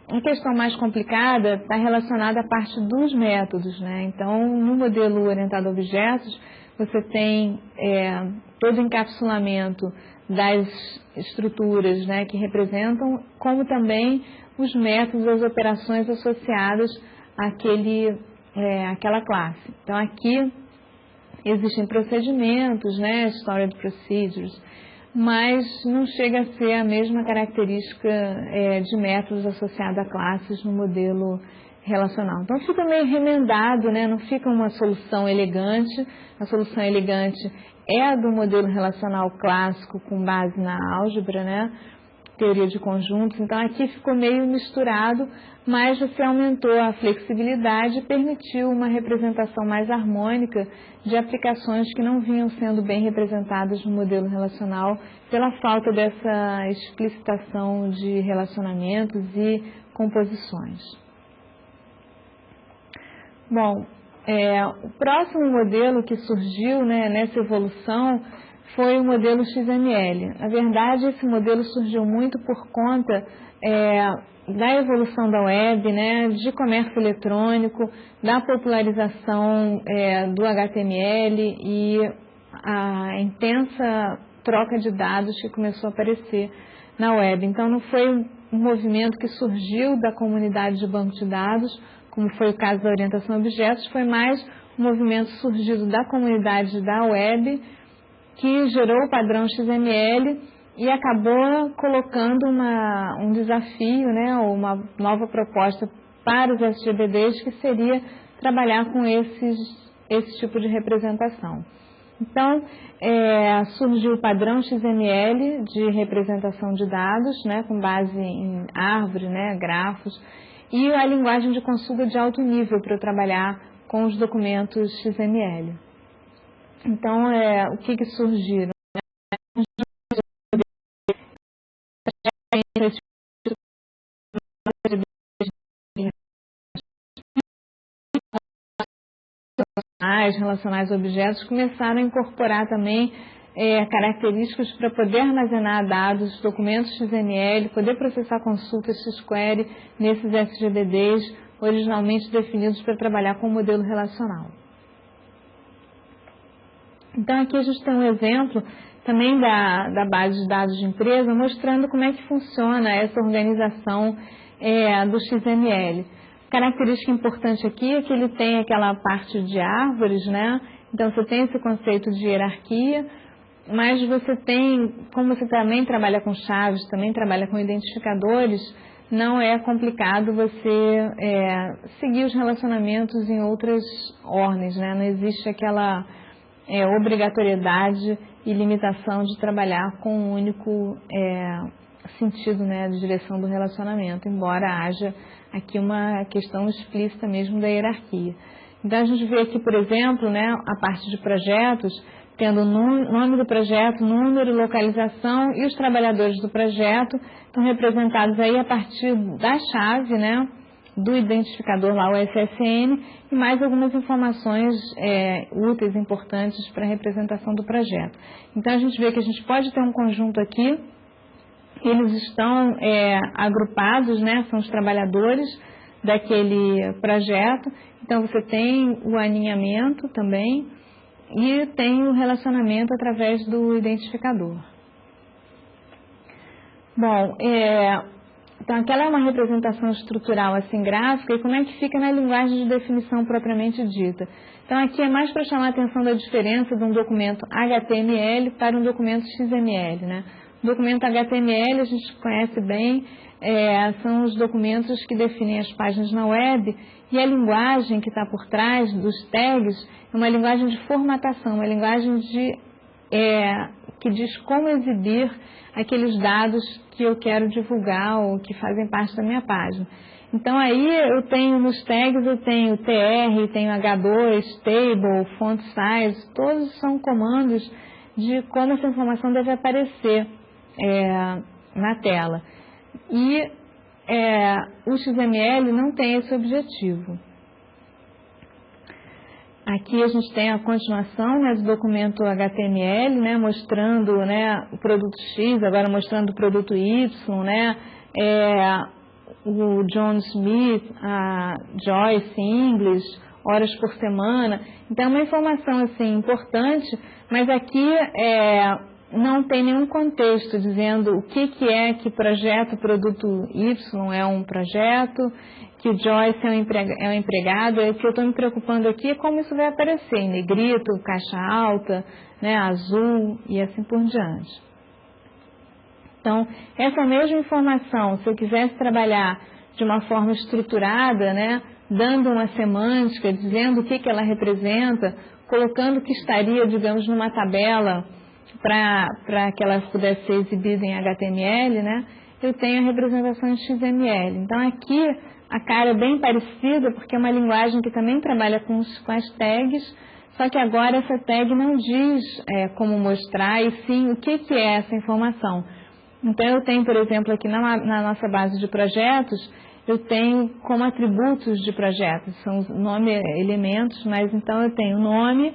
A questão mais complicada está relacionada à parte dos métodos, né? Então, no modelo orientado a objetos, você tem todo o encapsulamento das estruturas, né, que representam, como também os métodos, as operações associadas àquela classe. Então, aqui existem procedimentos, né, Stored Procedures, mas não chega a ser a mesma característica de métodos associados a classes no modelo relacional. Então, fica meio remendado, né? Não fica uma solução elegante. A solução elegante é a do modelo relacional clássico com base na álgebra, né? teoria de conjuntos. Então, aqui ficou meio misturado, mas você aumentou a flexibilidade e permitiu uma representação mais harmônica de aplicações que não vinham sendo bem representadas no modelo relacional pela falta dessa explicitação de relacionamentos e composições. Bom, o próximo modelo que surgiu, né, nessa evolução foi o modelo XML. Na verdade, esse modelo surgiu muito por conta da evolução da web, né, de comércio eletrônico, da popularização do HTML e a intensa troca de dados que começou a aparecer na web. Então, não foi um movimento que surgiu da comunidade de banco de dados, como foi o caso da orientação a objetos, foi mais um movimento surgido da comunidade da web, que gerou o padrão XML e acabou colocando um desafio, né, ou uma nova proposta para os SGBDs, que seria trabalhar com esse tipo de representação. Então, surgiu o padrão XML de representação de dados, né, com base em árvore, né, grafos, e a linguagem de consulta de alto nível para eu trabalhar com os documentos XML. Então, o que surgiram? Relacionais a objetos começaram a incorporar também características para poder armazenar dados, documentos XML, poder processar consultas XQuery nesses SGBDs originalmente definidos para trabalhar com o modelo relacional. Então, aqui a gente tem um exemplo também da base de dados de empresa, mostrando como é que funciona essa organização do XML. Característica importante aqui é que ele tem aquela parte de árvores, né? Então, você tem esse conceito de hierarquia, mas você tem, como você também trabalha com chaves, também trabalha com identificadores, não é complicado você seguir os relacionamentos em outras ordens, né? Não existe aquela obrigatoriedade e limitação de trabalhar com um único sentido, né, de direção do relacionamento, embora haja aqui uma questão explícita mesmo da hierarquia. Então, a gente vê aqui, por exemplo, né, a parte de projetos, tendo o nome do projeto, número, localização, e os trabalhadores do projeto estão representados aí a partir da chave, né, do identificador lá, o SSN, e mais algumas informações úteis, importantes para a representação do projeto. Então, a gente vê que a gente pode ter um conjunto aqui, eles estão agrupados, né, são os trabalhadores daquele projeto. Então, você tem o alinhamento também e tem o relacionamento através do identificador. Bom, então aquela é uma representação estrutural assim gráfica, e como é que fica na linguagem de definição propriamente dita. Então, aqui é mais para chamar a atenção da diferença de um documento HTML para um documento XML, né? O documento HTML a gente conhece bem, são os documentos que definem as páginas na web, e a linguagem que está por trás dos tags é uma linguagem de formatação, uma linguagem que diz como exibir aqueles dados que eu quero divulgar ou que fazem parte da minha página. Então, aí eu tenho nos tags, eu tenho TR, tenho H2, Table, Font Size, todos são comandos de como essa informação deve aparecer na tela. E o XML não tem esse objetivo. Aqui a gente tem a continuação, né, do documento HTML, né, mostrando, né, o produto X, agora mostrando o produto Y, né, o John Smith, a Joyce English, horas por semana. Então, é uma informação assim, importante, mas aqui não tem nenhum contexto dizendo o que é que projeto produto Y é um projeto, que o Joyce é um empregado. O que eu estou me preocupando aqui é como isso vai aparecer em negrito, caixa alta, né, azul e assim por diante. Então, essa mesma informação, se eu quisesse trabalhar de uma forma estruturada, né, dando uma semântica, dizendo o que ela representa, colocando que estaria, digamos, numa tabela para que ela pudesse ser exibida em HTML, né, eu tenho a representação em XML. Então aqui a cara é bem parecida, porque é uma linguagem que também trabalha com as tags, só que agora essa tag não diz como mostrar, e sim o que é essa informação. Então eu tenho, por exemplo, aqui na nossa base de projetos, eu tenho como atributos de projetos, são nome, elementos, mas então eu tenho nome,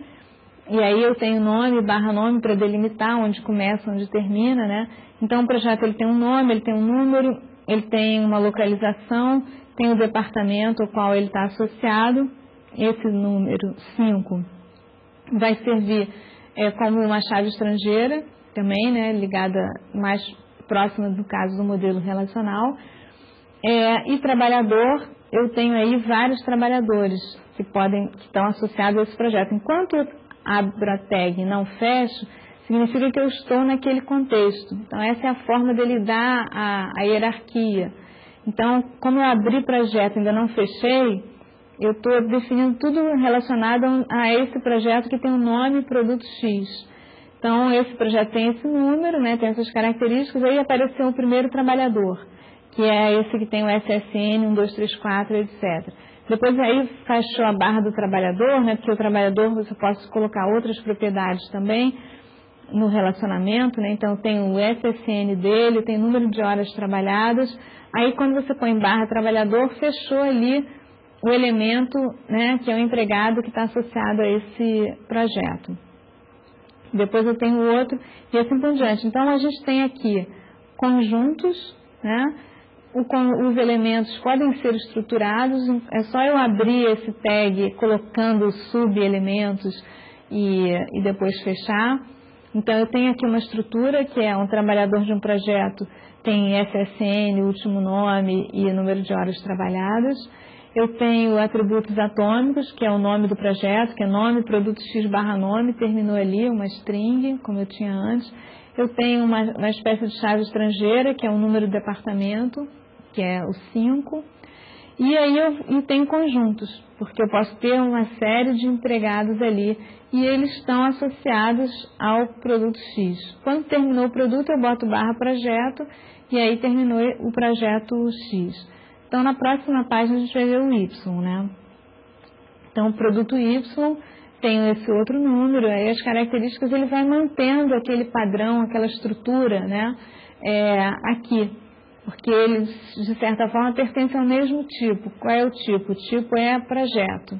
e aí eu tenho nome, barra nome para delimitar onde começa, onde termina, né? Então o projeto ele tem um nome, ele tem um número, ele tem uma localização, tem o departamento ao qual ele está associado. Esse número 5 vai servir como uma chave estrangeira também, né? Ligada mais próxima do caso do modelo relacional. E trabalhador, eu tenho aí vários trabalhadores que estão associados a esse projeto. Enquanto eu abro a tag e não fecho, significa que eu estou naquele contexto. Então essa é a forma dele dar a hierarquia. Então, como eu abri projeto e ainda não fechei, eu estou definindo tudo relacionado a esse projeto que tem o nome produto X. Então, esse projeto tem esse número, né, tem essas características, aí apareceu o primeiro trabalhador, que é esse que tem o SSN 1234, etc. Depois aí fechou a barra do trabalhador, né, porque o trabalhador você pode colocar outras propriedades também no relacionamento, né, então tem o SSN dele, tem número de horas trabalhadas, aí quando você põe barra trabalhador, fechou ali o elemento, né, que é o empregado que está associado a esse projeto. Depois eu tenho o outro e assim por diante. Então a gente tem aqui conjuntos, né? Os elementos podem ser estruturados, é só eu abrir esse tag colocando sub-elementos e depois fechar. Então eu tenho aqui uma estrutura que é um trabalhador de um projeto, tem SSN, último nome e número de horas trabalhadas. Eu tenho atributos atômicos, que é o nome do projeto, que é nome, produto X barra nome, terminou ali, uma string, como eu tinha antes. Eu tenho uma espécie de chave estrangeira, que é o número do departamento, que é o 5. E aí eu tenho conjuntos, porque eu posso ter uma série de empregados ali, e eles estão associados ao produto X. Quando terminou o produto, eu boto barra projeto, e aí terminou o projeto X. Então, na próxima página, a gente vai ver o Y, né? Então, o produto Y tem esse outro número, aí as características, ele vai mantendo aquele padrão, aquela estrutura, né? Aqui, porque eles, de certa forma, pertencem ao mesmo tipo. Qual é o tipo? O tipo é projeto.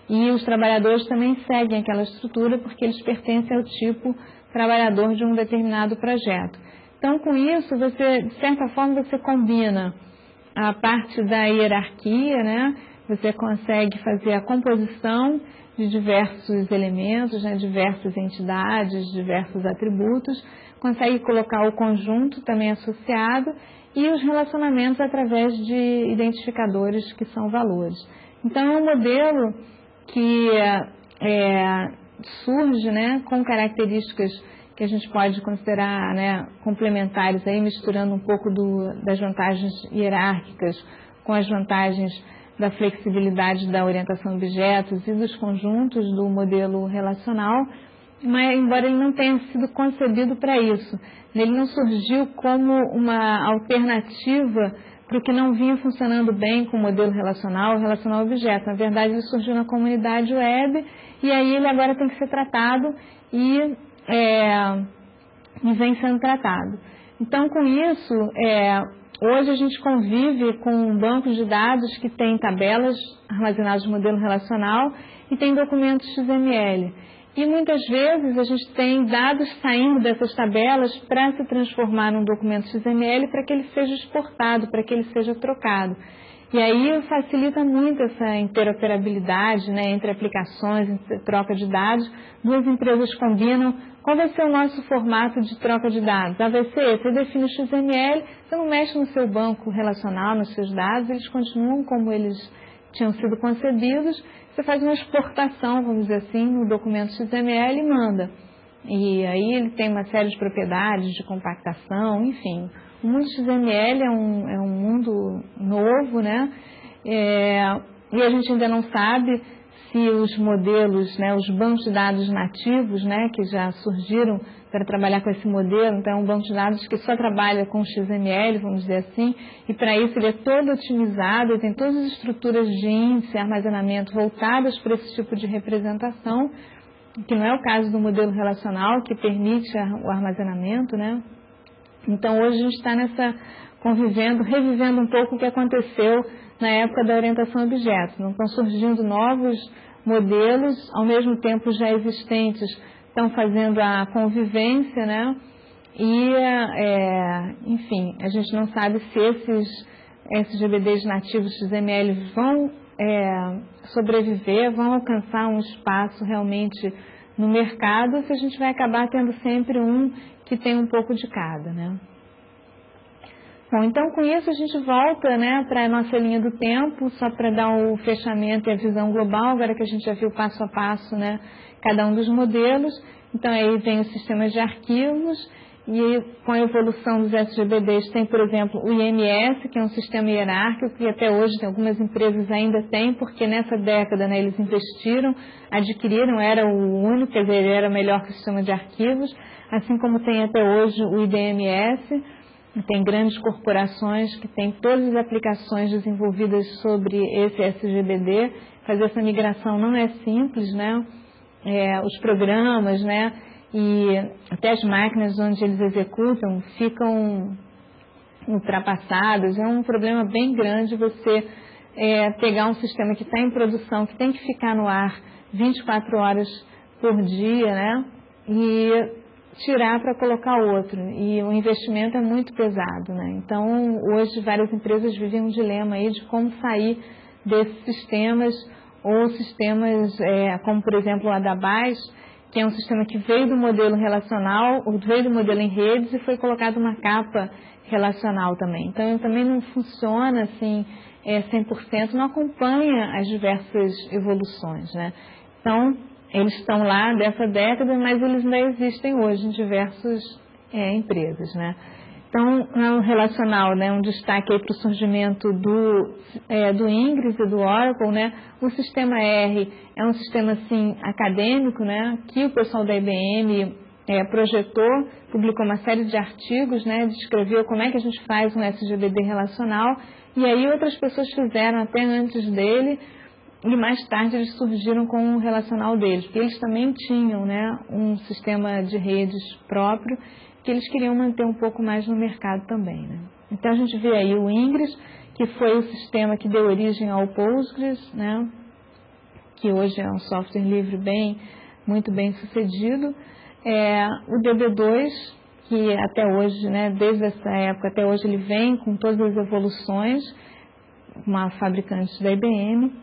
E os trabalhadores também seguem aquela estrutura, porque eles pertencem ao tipo trabalhador de um determinado projeto. Então, com isso, você, de certa forma, você combina a parte da hierarquia, né? Você consegue fazer a composição de diversos elementos, né? Diversas entidades, diversos atributos, consegue colocar o conjunto também associado e os relacionamentos através de identificadores que são valores. Então é um modelo que surge, né, com características que a gente pode considerar, né, complementares, aí, misturando um pouco das vantagens hierárquicas com as vantagens da flexibilidade da orientação a objetos e dos conjuntos do modelo relacional, mas embora ele não tenha sido concebido para isso, ele não surgiu como uma alternativa para o que não vinha funcionando bem com o modelo relacional a objeto. Na verdade, ele surgiu na comunidade web e aí ele agora tem que ser tratado e vem sendo tratado. Então, com isso, hoje a gente convive com um banco de dados que tem tabelas armazenadas no modelo relacional e tem documentos XML. E muitas vezes a gente tem dados saindo dessas tabelas para se transformar num documento XML para que ele seja exportado, para que ele seja trocado. E aí facilita muito essa interoperabilidade, né, entre aplicações, entre troca de dados. Duas empresas combinam qual vai ser o nosso formato de troca de dados. Vai ser esse, você define o XML, você não mexe no seu banco relacional, nos seus dados, eles continuam como eles tinham sido concebidos, você faz uma exportação, vamos dizer assim, no documento XML e manda. E aí ele tem uma série de propriedades de compactação, enfim. O mundo XML é um mundo novo, né? E a gente ainda não sabe se os modelos, né, os bancos de dados nativos, né, que já surgiram para trabalhar com esse modelo, então é um banco de dados que só trabalha com XML, vamos dizer assim, e para isso ele é todo otimizado, e tem todas as estruturas de índice e armazenamento voltadas para esse tipo de representação, que não é o caso do modelo relacional, que permite o armazenamento, né? Então hoje a gente está revivendo um pouco o que aconteceu na época da orientação a objetos. Não estão surgindo novos modelos, ao mesmo tempo já existentes, estão fazendo a convivência, né? E, enfim, a gente não sabe se esses GBDs nativos XML vão sobreviver, vão alcançar um espaço realmente no mercado, ou se a gente vai acabar tendo sempre um que tem um pouco de cada, né? Bom, então com isso a gente volta, né, para a nossa linha do tempo, só para dar o fechamento e a visão global, agora que a gente já viu passo a passo, né, cada um dos modelos. Então aí vem os sistemas de arquivos e com a evolução dos SGBDs tem, por exemplo, o IMS, que é um sistema hierárquico que até hoje algumas empresas ainda têm, porque nessa década, né, eles investiram, adquiriram, era o único, quer dizer, ele era melhor que o sistema de arquivos, assim como tem até hoje o IDMS. Tem grandes corporações que têm todas as aplicações desenvolvidas sobre esse SGBD. Fazer essa migração não é simples, né? Os programas, né? E até as máquinas onde eles executam ficam ultrapassadas. É um problema bem grande você pegar um sistema que está em produção, que tem que ficar no ar 24 horas por dia, né? E tirar para colocar outro, e o investimento é muito pesado, né? Então, hoje várias empresas vivem um dilema aí de como sair desses sistemas, ou sistemas como, por exemplo, o Adabas, que é um sistema que veio do modelo relacional, ou veio do modelo em redes e foi colocado uma capa relacional também. Então, também não funciona assim 100%, não acompanha as diversas evoluções, né? Então, eles estão lá dessa década, mas eles ainda existem hoje em diversas empresas, né? Então, no relacional, né, um destaque aí para o surgimento do Ingres e do Oracle, né? O sistema R é um sistema, assim, acadêmico, né? Que o pessoal da IBM projetou, publicou uma série de artigos, né? Descreveu como é que a gente faz um SGBD relacional, e aí outras pessoas fizeram até antes dele, e mais tarde eles surgiram com o relacional deles, porque eles também tinham, né, um sistema de redes próprio que eles queriam manter um pouco mais no mercado também, né? Então a gente vê aí o Ingres, que foi o sistema que deu origem ao Postgres, né, que hoje é um software livre muito bem sucedido. O DB2, que até hoje, né, desde essa época até hoje ele vem com todas as evoluções, uma fabricante da IBM.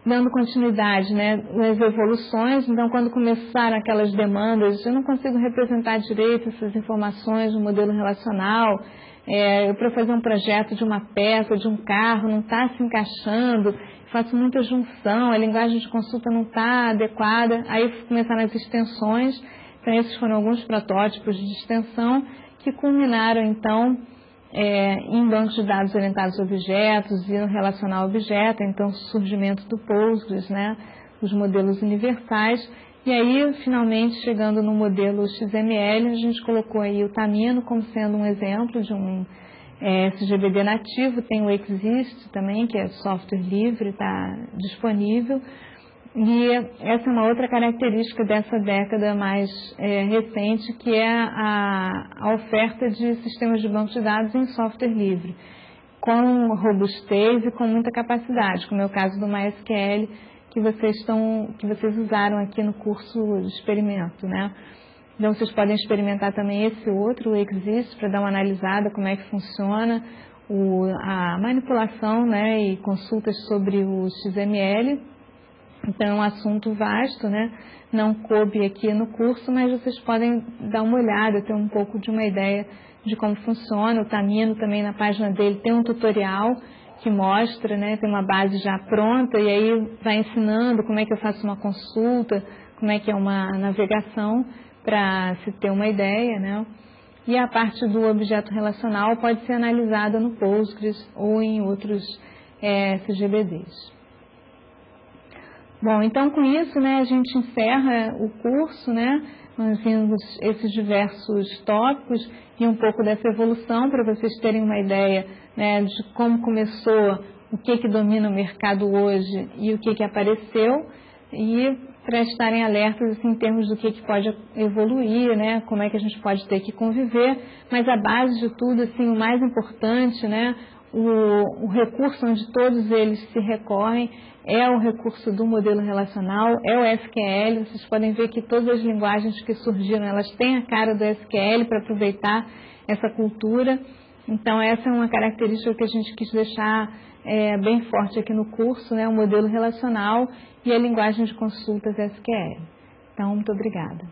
Dando continuidade, né, nas evoluções. Então, quando começaram aquelas demandas, eu não consigo representar direito essas informações no modelo relacional, para fazer um projeto de uma peça, de um carro, não está se encaixando, faço muita junção, a linguagem de consulta não está adequada, aí começaram as extensões. Então, esses foram alguns protótipos de extensão que culminaram, então, em bancos de dados orientados a objetos e no relacional objeto, então o surgimento do Postgres, né, os modelos universais, e aí finalmente chegando no modelo XML, a gente colocou aí o Tamino como sendo um exemplo de um SGBD nativo, tem o Exist também, que é software livre, está disponível. E essa é uma outra característica dessa década mais recente, que é a oferta de sistemas de banco de dados em software livre, com robustez e com muita capacidade, como é o caso do MySQL, que vocês usaram aqui no curso de experimento, né? Então, vocês podem experimentar também esse outro, o Exist, para dar uma analisada como é que funciona a manipulação, né, e consultas sobre o XML. Então, é um assunto vasto, né? Não coube aqui no curso, mas vocês podem dar uma olhada, ter um pouco de uma ideia de como funciona. O Tamino também, na página dele, tem um tutorial que mostra, né? Tem uma base já pronta e aí vai ensinando como é que eu faço uma consulta, como é que é uma navegação, para se ter uma ideia, né? E a parte do objeto relacional pode ser analisada no Postgres ou em outros SGBDs. Bom, então com isso, né, a gente encerra o curso, né? Nós vimos esses diversos tópicos e um pouco dessa evolução para vocês terem uma ideia, né, de como começou, o que domina o mercado hoje e o que apareceu, e para estarem alertas assim, em termos do que pode evoluir, né, como é que a gente pode ter que conviver, mas a base de tudo, assim, o mais importante, né, o recurso onde todos eles se recorrem é o recurso do modelo relacional, é o SQL. Vocês podem ver que todas as linguagens que surgiram, elas têm a cara do SQL para aproveitar essa cultura. Então, essa é uma característica que a gente quis deixar bem forte aqui no curso, né? O modelo relacional e a linguagem de consultas SQL. Então, muito obrigada.